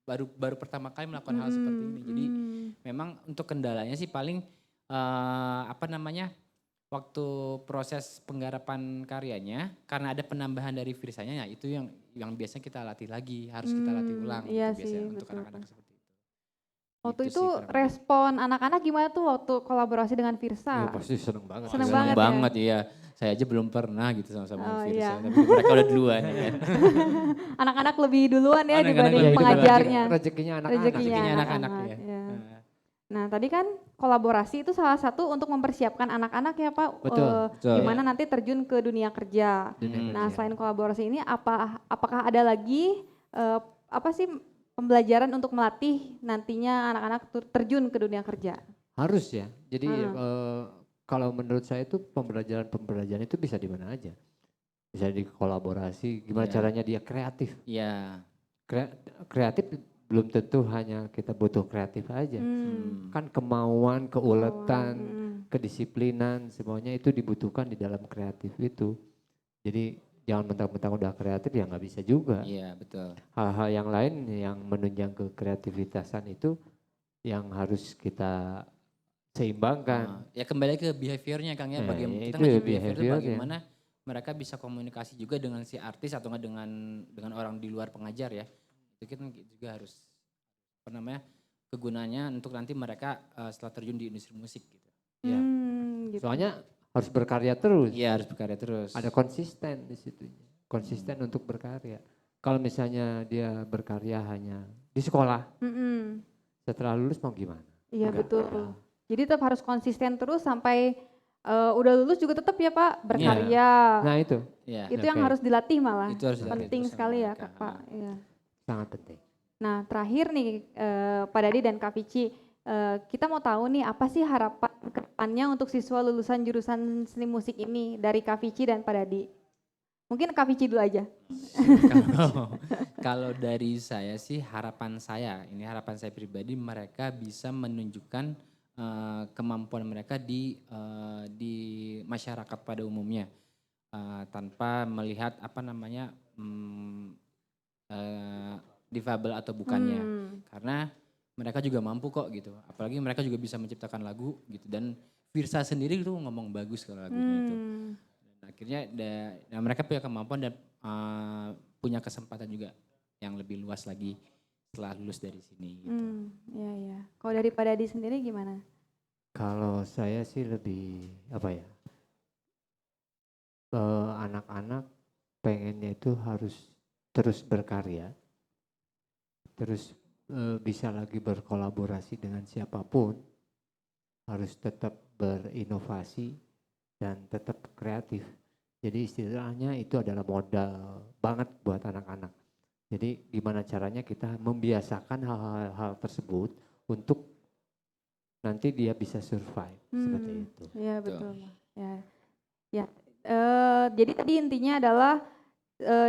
baru pertama kali melakukan hal seperti ini. Jadi memang untuk kendalanya sih paling waktu proses penggarapan karyanya karena ada penambahan dari Firsanya ya itu yang biasanya kita latih lagi, harus kita latih ulang iya gitu, biasanya sih, untuk betul. anak-anak seperti itu. Waktu Gitu itu sih, kurang lebih. respon anak-anak gimana tuh waktu kolaborasi dengan Firsa? Ya, pasti seneng banget. Seneng Seneng banget banget ya? ya. Saya aja belum pernah gitu sama-sama Oh, Firsa, iya. tapi mereka udah duluan ya. Anak-anak lebih duluan ya Anak-anak dibanding lebih duluan. pengajarnya. Rezekinya anak-anak. Rezekinya anak-anak ya. ya. Nah tadi kan kolaborasi itu salah satu untuk mempersiapkan anak-anak ya Pak. Betul. Gimana nanti terjun ke dunia kerja. Nah selain kolaborasi ini apakah ada lagi pembelajaran untuk melatih nantinya anak-anak terjun ke dunia kerja? Harus ya. Jadi kalau menurut saya itu pembelajaran itu bisa di mana aja. Bisa di kolaborasi, gimana caranya dia kreatif. Iya. Kreatif belum tentu hanya kita butuh kreatif aja. Kan kemauan, keuletan, kedisiplinan, semuanya itu dibutuhkan di dalam kreatif itu. Jadi jangan mentang-mentang udah kreatif ya nggak bisa juga. Iya betul. Hal-hal yang lain yang menunjang ke kreativitasan itu yang harus kita seimbangkan. Ya kembali ke behaviornya Kang ya, Nah, bagaimana itu kita ngaji behavior behavior itu ya. bagaimana mereka bisa komunikasi juga dengan si artis atau enggak dengan orang di luar pengajar ya. Itu kita juga harus kegunaannya untuk nanti mereka setelah terjun di industri musik gitu. Ya. Gitu. Soalnya harus berkarya terus. Iya harus berkarya terus. Ada konsisten di situ. Konsisten untuk berkarya. Kalau misalnya dia berkarya hanya di sekolah, setelah lulus mau gimana? Iya betul. Jadi tetap harus konsisten terus sampai udah lulus juga tetap ya Pak berkarya. Nah itu. Itu yang harus dilatih malah. Itu harus dilatih penting terus sama sekali ya mereka. Pak. Iya. Sangat penting. Nah terakhir nih Pak Dadi dan Kak Vici, kita mau tahu nih apa sih harapan kedepannya untuk siswa lulusan jurusan seni musik ini dari Kak Vici dan Pak Dadi? Mungkin Kak Vici dulu aja. Kalau dari saya sih harapan saya pribadi mereka bisa menunjukkan kemampuan mereka di masyarakat pada umumnya tanpa melihat difabel atau bukannya karena mereka juga mampu kok gitu, apalagi mereka juga bisa menciptakan lagu gitu dan Firsa sendiri itu ngomong bagus kalau lagunya itu dan akhirnya mereka punya kemampuan dan punya kesempatan juga yang lebih luas lagi setelah lulus dari sini. Gitu. Iya. Kalau dari Pak Dadi sendiri gimana? Kalau saya sih lebih apa ya? Anak-anak pengennya itu harus terus berkarya, terus bisa lagi berkolaborasi dengan siapapun, harus tetap berinovasi dan tetap kreatif. Jadi istilahnya itu adalah modal banget buat anak-anak. Jadi gimana caranya kita membiasakan hal-hal tersebut untuk nanti dia bisa survive seperti itu. Iya betul. Ya. Jadi tadi intinya adalah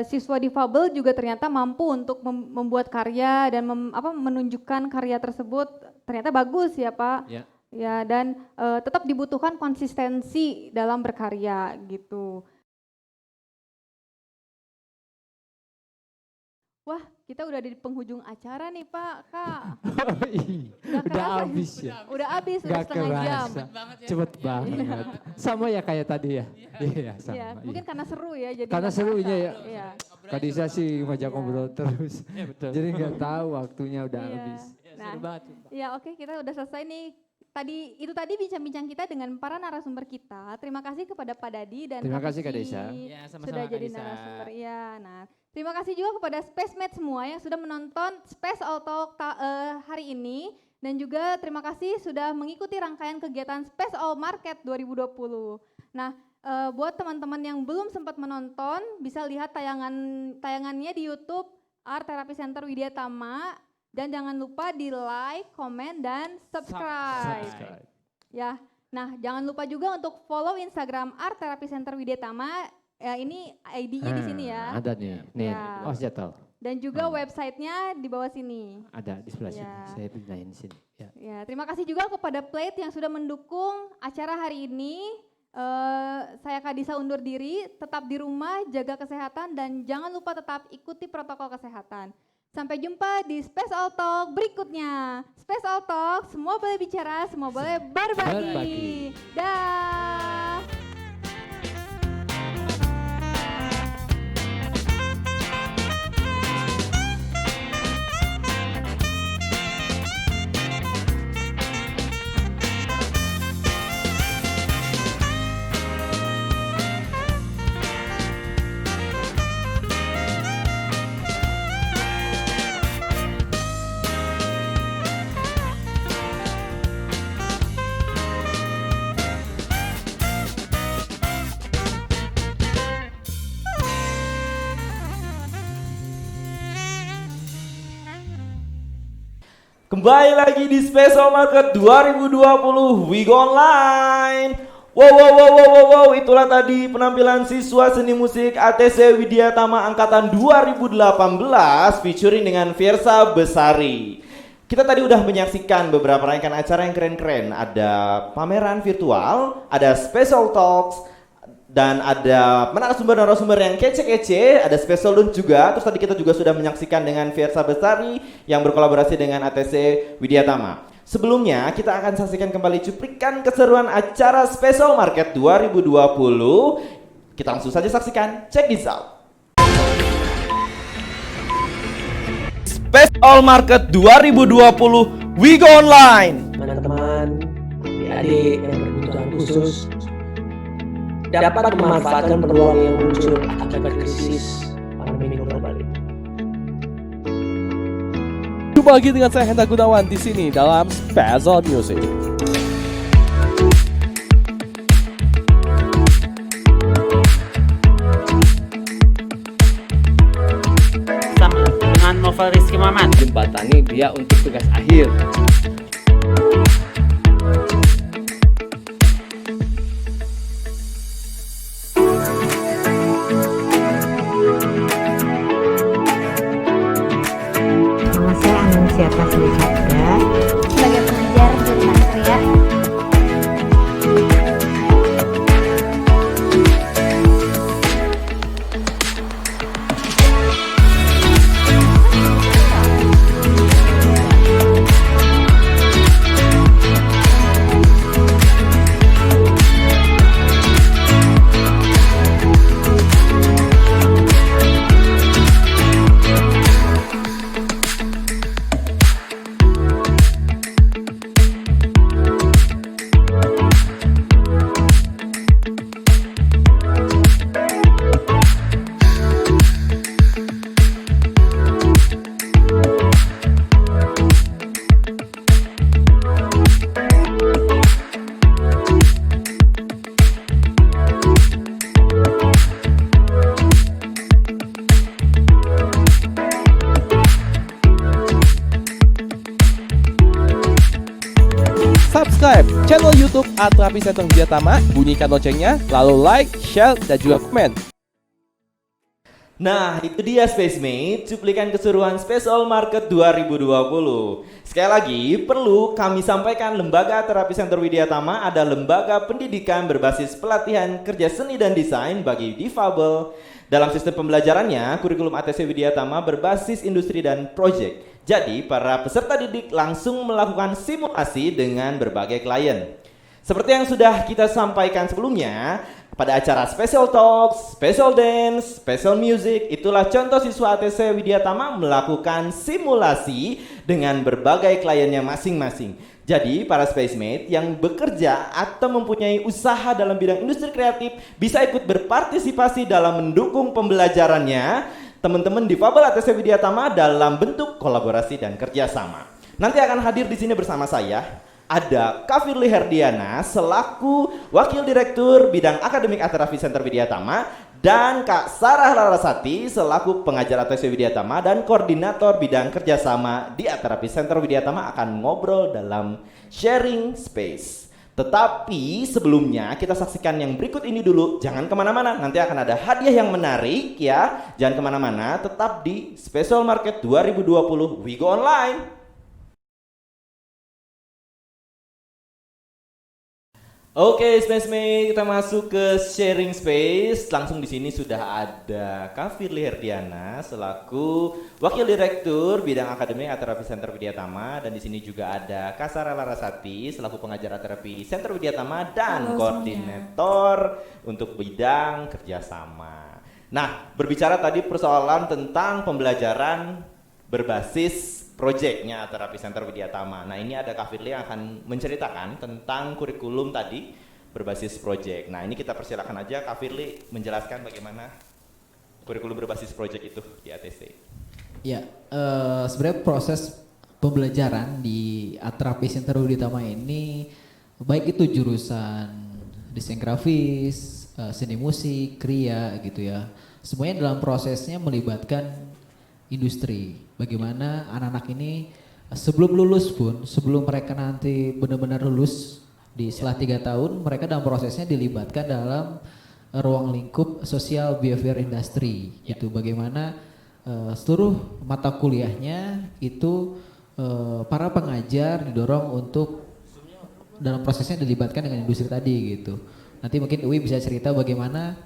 siswa difabel juga ternyata mampu untuk membuat karya dan menunjukkan karya tersebut ternyata bagus ya Pak. Ya. Ya dan tetap dibutuhkan konsistensi dalam berkarya gitu. Wah, kita udah di penghujung acara nih Pak, Kak. Udah habis ya? Udah habis, udah setengah jam. Cepet banget. Sama ya kayak tadi ya? Iya sama. Ya, mungkin karena seru ya. Jadi karena serunya ya. Iya. Kak Disa sih ngajak ngobrol terus. Jadi nggak tahu waktunya udah habis. Nah, ya oke, kita udah selesai nih. Tadi bincang-bincang kita dengan para narasumber kita. Terima kasih kepada Pak Dadi dan terima kasih Kak Disa. Ya, sama-sama sudah Kak jadi Disa. narasumber. Iya, nah terima kasih juga kepada SpaceMate semua yang sudah menonton Space All Talk hari ini dan juga terima kasih sudah mengikuti rangkaian kegiatan Space All Market 2020. Nah, buat teman-teman yang belum sempat menonton bisa lihat tayangannya di YouTube Art Therapy Center Widya Tama. Dan jangan lupa di like, komen, dan subscribe. Ya, nah jangan lupa juga untuk follow Instagram Art Therapy Center Widya Tama. Ini ID-nya di sini ya. Ada nih, Ya. saya tahu. Dan juga websitenya di bawah sini. Ada di sebelah sini, Ya. saya pindahin di sini. Ya, terima kasih juga kepada Plate yang sudah mendukung acara hari ini. Saya Kak Disa undur diri, tetap di rumah, jaga kesehatan, dan jangan lupa tetap ikuti protokol kesehatan. Sampai jumpa di Space All Talk berikutnya. Space All Talk, semua boleh bicara, semua boleh berbagi. Dah. Kembali lagi di Special Market 2020 We Go Online. Wow, itulah tadi penampilan siswa seni musik ATC Widya Tama angkatan 2018 featuring dengan Fiersa Besari. Kita tadi udah menyaksikan beberapa rangkaian acara yang keren-keren. Ada pameran virtual, ada special talks, dan ada narasumber-narasumber yang kece-kece, ada special lunch juga. Terus tadi kita juga sudah menyaksikan dengan Fiersa Besari yang berkolaborasi dengan ATC Widya Tama. Sebelumnya kita akan saksikan kembali cuplikan keseruan acara Special Market 2020. Kita langsung saja saksikan, check this out. Special Market 2020 We Go Online. Teman-teman, adik-adik yang berkebutuhan khusus dapat memanfaatkan peluang yang muncul akibat krisis pandemi global ini. Jumpa lagi dengan saya Hendra Gunawan di sini dalam Special Music. Sama dengan novel Rizky Muhammad. Jembatani dia untuk tugas akhir. Siapa Sri Sabda sebagai pengajar jurusan kriya. YouTube Atrapi Center Widyatama, bunyikan loncengnya, lalu like, share, dan juga komen. Nah, itu dia Spacemate, cuplikan keseruan Special Market 2020. Sekali lagi, perlu kami sampaikan Lembaga Terapi Center Widyatama ada lembaga pendidikan berbasis pelatihan kerja seni dan desain bagi difabel. Dalam sistem pembelajarannya, kurikulum ATC Widyatama berbasis industri dan proyek. Jadi, para peserta didik langsung melakukan simulasi dengan berbagai klien. Seperti yang sudah kita sampaikan sebelumnya, pada acara Special Talks, Special Dance, Special Music, itulah contoh siswa ATC Widyatama melakukan simulasi dengan berbagai kliennya masing-masing. Jadi, para Spacemate yang bekerja atau mempunyai usaha dalam bidang industri kreatif bisa ikut berpartisipasi dalam mendukung pembelajarannya teman-teman difabel ATC Widyatama dalam bentuk kolaborasi dan kerjasama. Nanti akan hadir di sini bersama saya ada Kak Firly Herdiana selaku Wakil Direktur Bidang Akademik Atrapi Center Widyatama dan Kak Sarah Larasati selaku pengajar ATC Widyatama dan Koordinator Bidang Kerjasama di Atrapi Center Widyatama akan ngobrol dalam sharing space. Tetapi sebelumnya kita saksikan yang berikut ini dulu. Jangan kemana-mana, nanti akan ada hadiah yang menarik ya. Jangan kemana-mana, tetap di Special Market 2020 We Go Online. Oke, Spacemate, kita masuk ke sharing space. Langsung di sini sudah ada Kak Firly Herdiana selaku Wakil Direktur Bidang Akademik Atrapi Center Widyatama dan di sini juga ada Kak Sarah Larasati selaku pengajar Atrapi Center Widyatama dan koordinator untuk bidang kerjasama. Nah, berbicara tadi persoalan tentang pembelajaran berbasis proyeknya Atrapi Center Widyatama. Nah, ini ada Kak Firly yang akan menceritakan tentang kurikulum tadi berbasis proyek. Nah, ini kita persilakan aja Kak Firly menjelaskan bagaimana kurikulum berbasis proyek itu di ATC. Ya, sebenarnya proses pembelajaran di Atrapi Center Widyatama ini baik itu jurusan desain grafis, seni musik, kriya gitu ya. Semuanya dalam prosesnya melibatkan industri. Bagaimana anak-anak ini sebelum lulus pun, sebelum mereka nanti benar-benar lulus di setelah 3 tahun, mereka dalam prosesnya dilibatkan dalam ruang lingkup sosial behavior industry. Itu bagaimana seluruh mata kuliahnya itu para pengajar didorong untuk dalam prosesnya dilibatkan dengan industri tadi gitu. Nanti mungkin Uwi bisa cerita bagaimana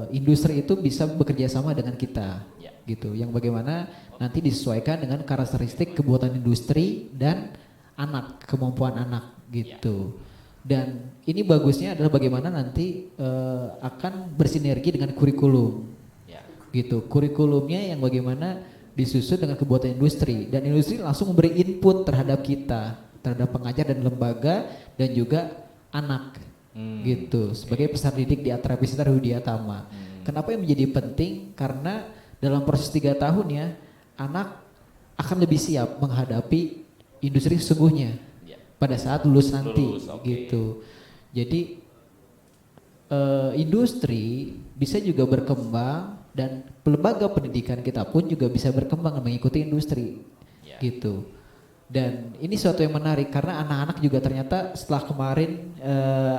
industri itu bisa bekerja sama dengan kita gitu, yang bagaimana nanti disesuaikan dengan karakteristik kebutuhan industri dan anak, kemampuan anak gitu. Dan ini bagusnya adalah bagaimana nanti akan bersinergi dengan kurikulum gitu. Kurikulumnya yang bagaimana disusun dengan kebutuhan industri dan industri langsung memberi input terhadap kita, terhadap pengajar dan lembaga dan juga anak gitu sebagai peserta didik di Atrapi Center Widyatama. Kenapa yang menjadi penting? Karena dalam proses 3 tahun ya, anak akan lebih siap menghadapi industri sesungguhnya pada saat lulus nanti gitu. Jadi industri bisa juga berkembang dan lembaga pendidikan kita pun juga bisa berkembang mengikuti industri gitu. Dan ini suatu yang menarik karena anak-anak juga ternyata setelah kemarin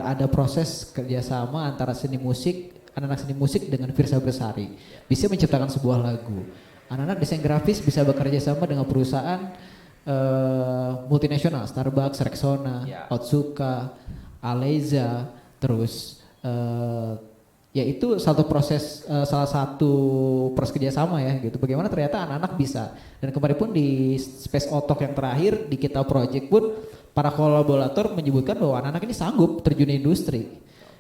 ada proses kerjasama antara seni musik, anak-anak seni musik dengan Firsa Bersari bisa menciptakan sebuah lagu. Anak-anak desain grafis bisa bekerja sama dengan perusahaan multinasional, Starbucks, Rexona, Otsuka, Aleza, terus yaitu satu proses salah satu proses kerjasama ya gitu. Bagaimana ternyata anak-anak bisa. Dan kemarin pun di Space Otok yang terakhir di kita project pun para kolaborator menyebutkan bahwa anak-anak ini sanggup terjun di industri.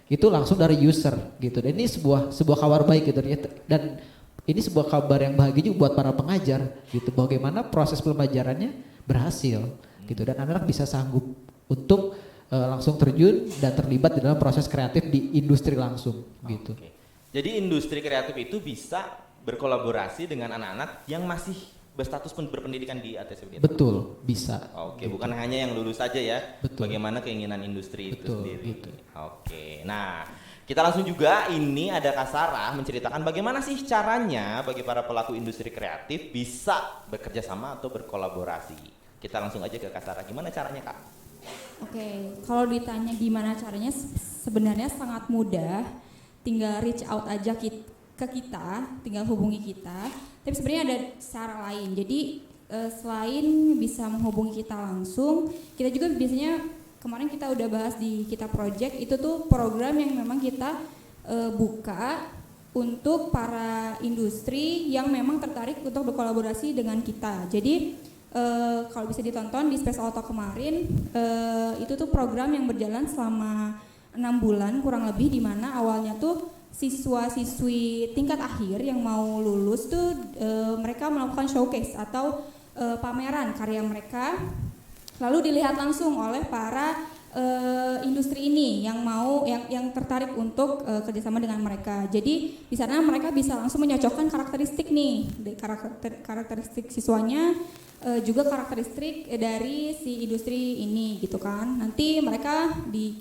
Itu langsung dari user gitu. Dan ini sebuah kabar baik gitu. Dan ini sebuah kabar yang bahagia juga buat para pengajar gitu. Bagaimana proses pembelajarannya berhasil gitu. Dan anak-anak bisa sanggup untuk langsung terjun dan terlibat di dalam proses kreatif di industri langsung gitu. Jadi industri kreatif itu bisa berkolaborasi dengan anak-anak yang masih berstatus berpendidikan di ATC Widyatama. Betul, bisa. Oke, bukan hanya yang lulus saja ya. Betul. Bagaimana keinginan industri itu sendiri. Gitu. Oke. Nah, kita langsung juga ini ada Kak Sarah menceritakan bagaimana sih caranya bagi para pelaku industri kreatif bisa bekerja sama atau berkolaborasi. Kita langsung aja ke Kak Sarah. Gimana caranya, Kak? Oke, kalau ditanya gimana caranya, sebenarnya sangat mudah. Tinggal reach out aja ke kita, tinggal hubungi kita. Tapi sebenarnya ada cara lain. Jadi selain bisa menghubungi kita langsung, kita juga biasanya kemarin kita udah bahas di Kita Project, itu tuh program yang memang kita buka untuk para industri yang memang tertarik untuk berkolaborasi dengan kita. Jadi kalau bisa ditonton di Space Auto kemarin, itu tuh program yang berjalan selama 6 bulan kurang lebih, di mana awalnya tuh siswa-siswi tingkat akhir yang mau lulus tuh mereka melakukan showcase atau pameran karya mereka, lalu dilihat langsung oleh para industri ini yang mau yang tertarik untuk kerjasama dengan mereka. Jadi di sana mereka bisa langsung menyocokkan karakteristik nih, karakteristik siswanya, juga karakteristik dari si industri ini gitu kan. Nanti mereka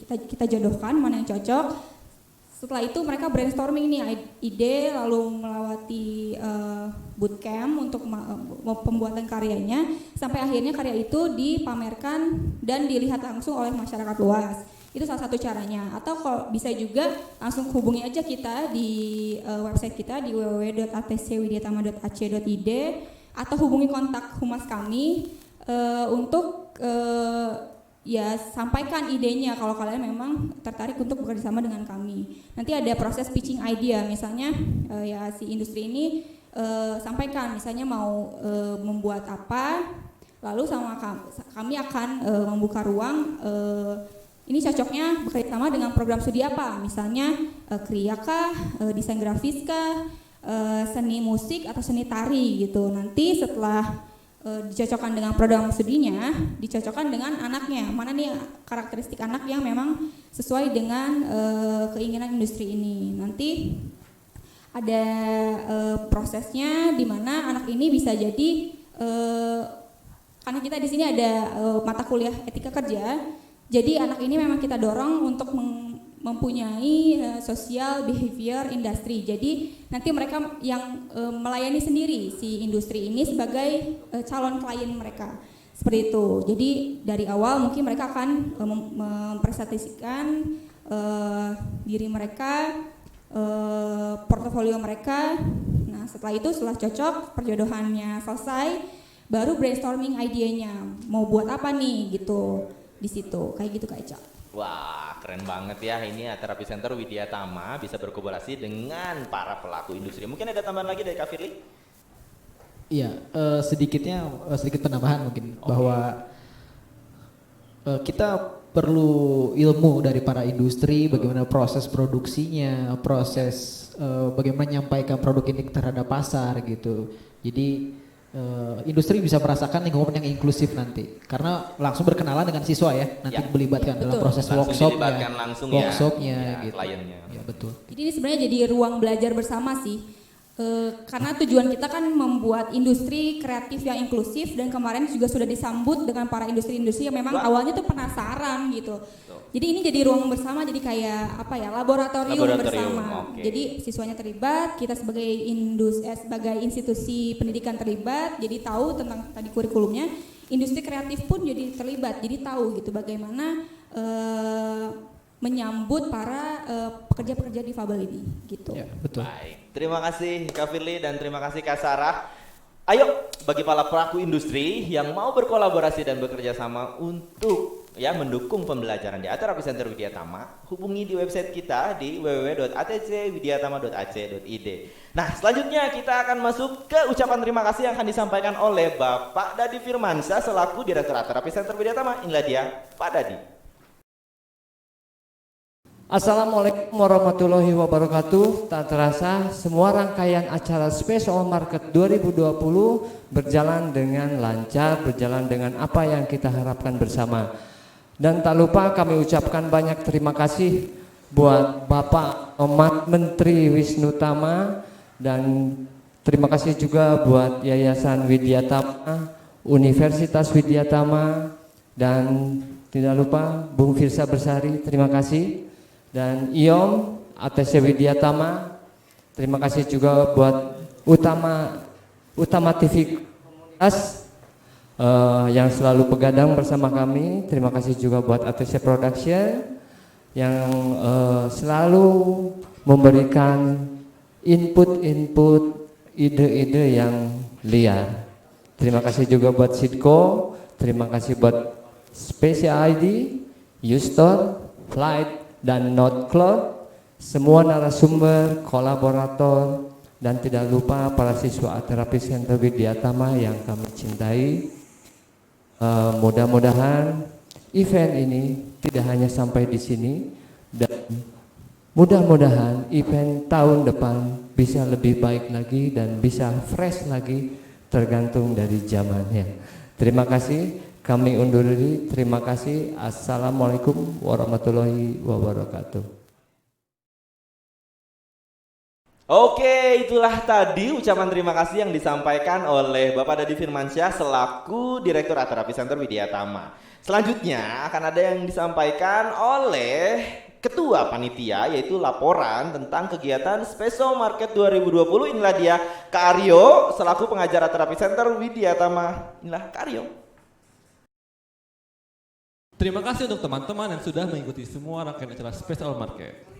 kita jodohkan mana yang cocok. Setelah itu mereka brainstorming nih ide, lalu melewati bootcamp untuk pembuatan karyanya, sampai akhirnya karya itu dipamerkan dan dilihat langsung oleh masyarakat luas. Itu salah satu caranya. Atau kalau bisa juga langsung hubungi aja kita di website kita di www.atcwidyatama.ac.id, atau hubungi kontak humas kami untuk ya sampaikan idenya kalau kalian memang tertarik untuk bekerja sama dengan kami. Nanti ada proses pitching idea, misalnya ya si industri ini sampaikan misalnya mau membuat apa, lalu sama kami akan membuka ruang ini cocoknya bekerja sama dengan program studi apa, misalnya kriya kah, desain grafis kah, seni musik atau seni tari gitu. Nanti setelah dicocokkan dengan program studinya, dicocokkan dengan anaknya, mana nih karakteristik anak yang memang sesuai dengan keinginan industri ini. Nanti ada prosesnya di mana anak ini bisa jadi karena kita di sini ada mata kuliah etika kerja, jadi anak ini memang kita dorong untuk mempunyai social behavior industry. Jadi nanti mereka yang melayani sendiri si industri ini sebagai calon klien mereka. Seperti itu. Jadi dari awal mungkin mereka akan mempresentasikan diri mereka, portofolio mereka. Nah, setelah itu setelah cocok, perjodohannya selesai, baru brainstorming idenya. Mau buat apa nih gitu di situ. Kayak gitu Kak Eca. Wah, keren banget ya. Ini Terapi Center Widyatama bisa berkolaborasi dengan para pelaku industri. Mungkin ada tambahan lagi dari Kak Firly? Iya, sedikit penambahan mungkin bahwa kita perlu ilmu dari para industri, bagaimana proses produksinya, proses bagaimana menyampaikan produk ini terhadap pasar gitu. Jadi industri bisa merasakan lingkungan yang inklusif nanti, karena langsung berkenalan dengan siswa ya, nanti melibatkan dalam proses workshopnya, gitu. Kliennya. Ya betul. Jadi ini sebenarnya jadi ruang belajar bersama sih, karena tujuan kita kan membuat industri kreatif yang inklusif, dan kemarin juga sudah disambut dengan para industri-industri yang memang awalnya tuh penasaran gitu. Jadi ini jadi ruang bersama, jadi kayak apa ya, laboratorium bersama. Okay. Jadi siswanya terlibat, kita sebagai sebagai institusi pendidikan terlibat, jadi tahu tentang tadi kurikulumnya. Industri kreatif pun jadi terlibat, jadi tahu gitu bagaimana menyambut para pekerja-pekerja difabel ini gitu. Ya, betul. Baik. Terima kasih Kak Firly dan terima kasih Kak Sarah. Ayo bagi para pelaku industri yang mau berkolaborasi dan bekerja sama untuk mendukung pembelajaran di Terapi Center Widyatama, hubungi di website kita di www.atcwidyatama.ac.id. Nah, selanjutnya kita akan masuk ke ucapan terima kasih yang akan disampaikan oleh Bapak Dadi Firmansyah selaku Direktur Terapi Center Widyatama. Inilah dia, Pak Dadi. Assalamualaikum warahmatullahi wabarakatuh. Tak terasa semua rangkaian acara Space All Market 2020 berjalan dengan lancar, berjalan dengan apa yang kita harapkan bersama. Dan tak lupa kami ucapkan banyak terima kasih buat Bapak Menteri Wisnu Tama, dan terima kasih juga buat Yayasan Widyatama, Universitas Widyatama, dan tidak lupa Bung Firsa Bersari, terima kasih. Dan IOM ATC Widyatama, terima kasih juga buat Utama TV Komunitas, yang selalu begadang bersama kami. Terima kasih juga buat ATC Production yang selalu memberikan input-input ide-ide yang liar. Terima kasih juga buat Sidco, terima kasih buat Special ID, Ustor, Flight, dan NoteCloud, semua narasumber, kolaborator, dan tidak lupa para siswa Terapi Center Widyatama yang kami cintai. Mudah-mudahan event ini tidak hanya sampai di sini, dan mudah-mudahan event tahun depan bisa lebih baik lagi dan bisa fresh lagi, tergantung dari zamannya. Terima kasih, kami undur diri. Terima kasih. Assalamualaikum warahmatullahi wabarakatuh. Oke, itulah tadi ucapan terima kasih yang disampaikan oleh Bapak Dadi Firmansyah selaku Direktur Terapi Center Widyatama. Selanjutnya akan ada yang disampaikan oleh Ketua Panitia, yaitu laporan tentang kegiatan Special Market 2020. Inilah dia Kak Aryo selaku pengajar Terapi Center Widyatama. Inilah Kak Aryo. Terima kasih untuk teman-teman yang sudah mengikuti semua rangkaian acara Special Market.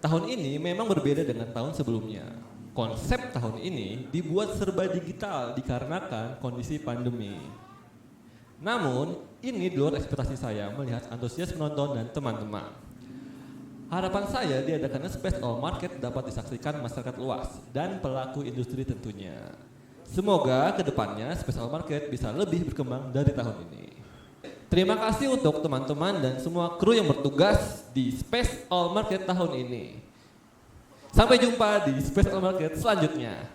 Tahun ini memang berbeda dengan tahun sebelumnya. Konsep tahun ini dibuat serba digital dikarenakan kondisi pandemi. Namun, ini di luar ekspektasi saya melihat antusias penonton dan teman-teman. Harapan saya diadakannya Special Market dapat disaksikan masyarakat luas dan pelaku industri tentunya. Semoga kedepannya Special Market bisa lebih berkembang dari tahun ini. Terima kasih untuk teman-teman dan semua kru yang bertugas di Special Market tahun ini. Sampai jumpa di Special Market selanjutnya.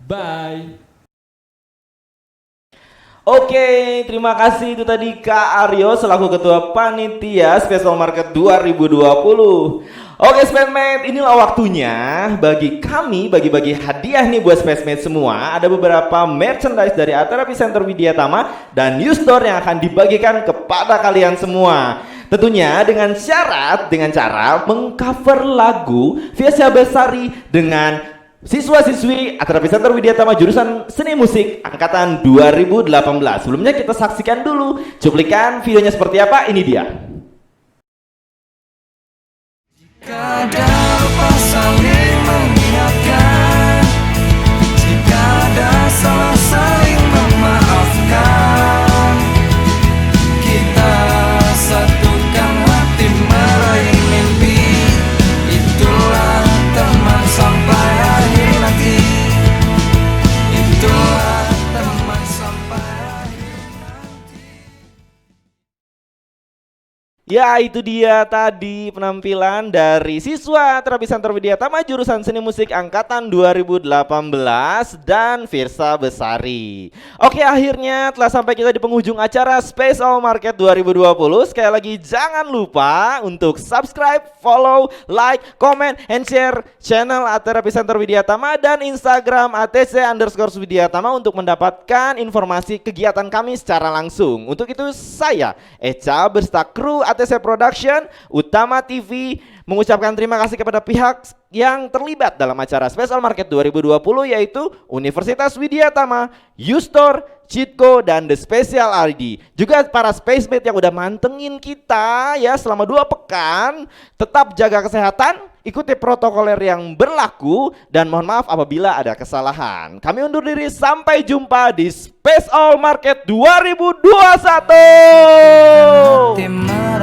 Bye. Oke, terima kasih. Itu tadi Kak Aryo selaku Ketua Panitia Special Market 2020. Oke Spacemate, inilah waktunya bagi kami bagi-bagi hadiah nih buat Spacemate semua. Ada beberapa merchandise dari Terapi Center Widyatama dan Ustor yang akan dibagikan kepada kalian semua. Tentunya dengan syarat, dengan cara mengcover lagu Firsa Besari dengan siswa-siswi Terapi Center Widyatama jurusan Seni Musik angkatan 2018. Sebelumnya kita saksikan dulu cuplikan videonya seperti apa, ini dia. Kadang lupa saling mengingatkan, jika ada salah saling memaafkan. Kita satukan hati meraih mimpi, itulah teman sampai akhir nanti. Itulah teman sampai akhir nanti. Ya, itu dia tadi penampilan dari siswa Terapi Center Widyatama jurusan Seni Musik angkatan 2018 dan Firsa Besari. Oke, akhirnya telah sampai kita di penghujung acara Special Market 2020. Sekali lagi jangan lupa untuk subscribe, follow, like, comment, and share channel Terapi Center Widyatama dan Instagram @ATC_Widyatama untuk mendapatkan informasi kegiatan kami secara langsung. Untuk itu saya Echa beserta kru ATC Production, Utama TV mengucapkan terima kasih kepada pihak yang terlibat dalam acara Special Market 2020 yaitu Universitas Widyatama, Ustor, Citco, dan The Special ID. Juga para Spacemate yang udah mantengin kita ya selama 2 pekan. Tetap jaga kesehatan, ikuti protokoler yang berlaku, dan mohon maaf apabila ada kesalahan. Kami undur diri, sampai jumpa di Special Market 2021.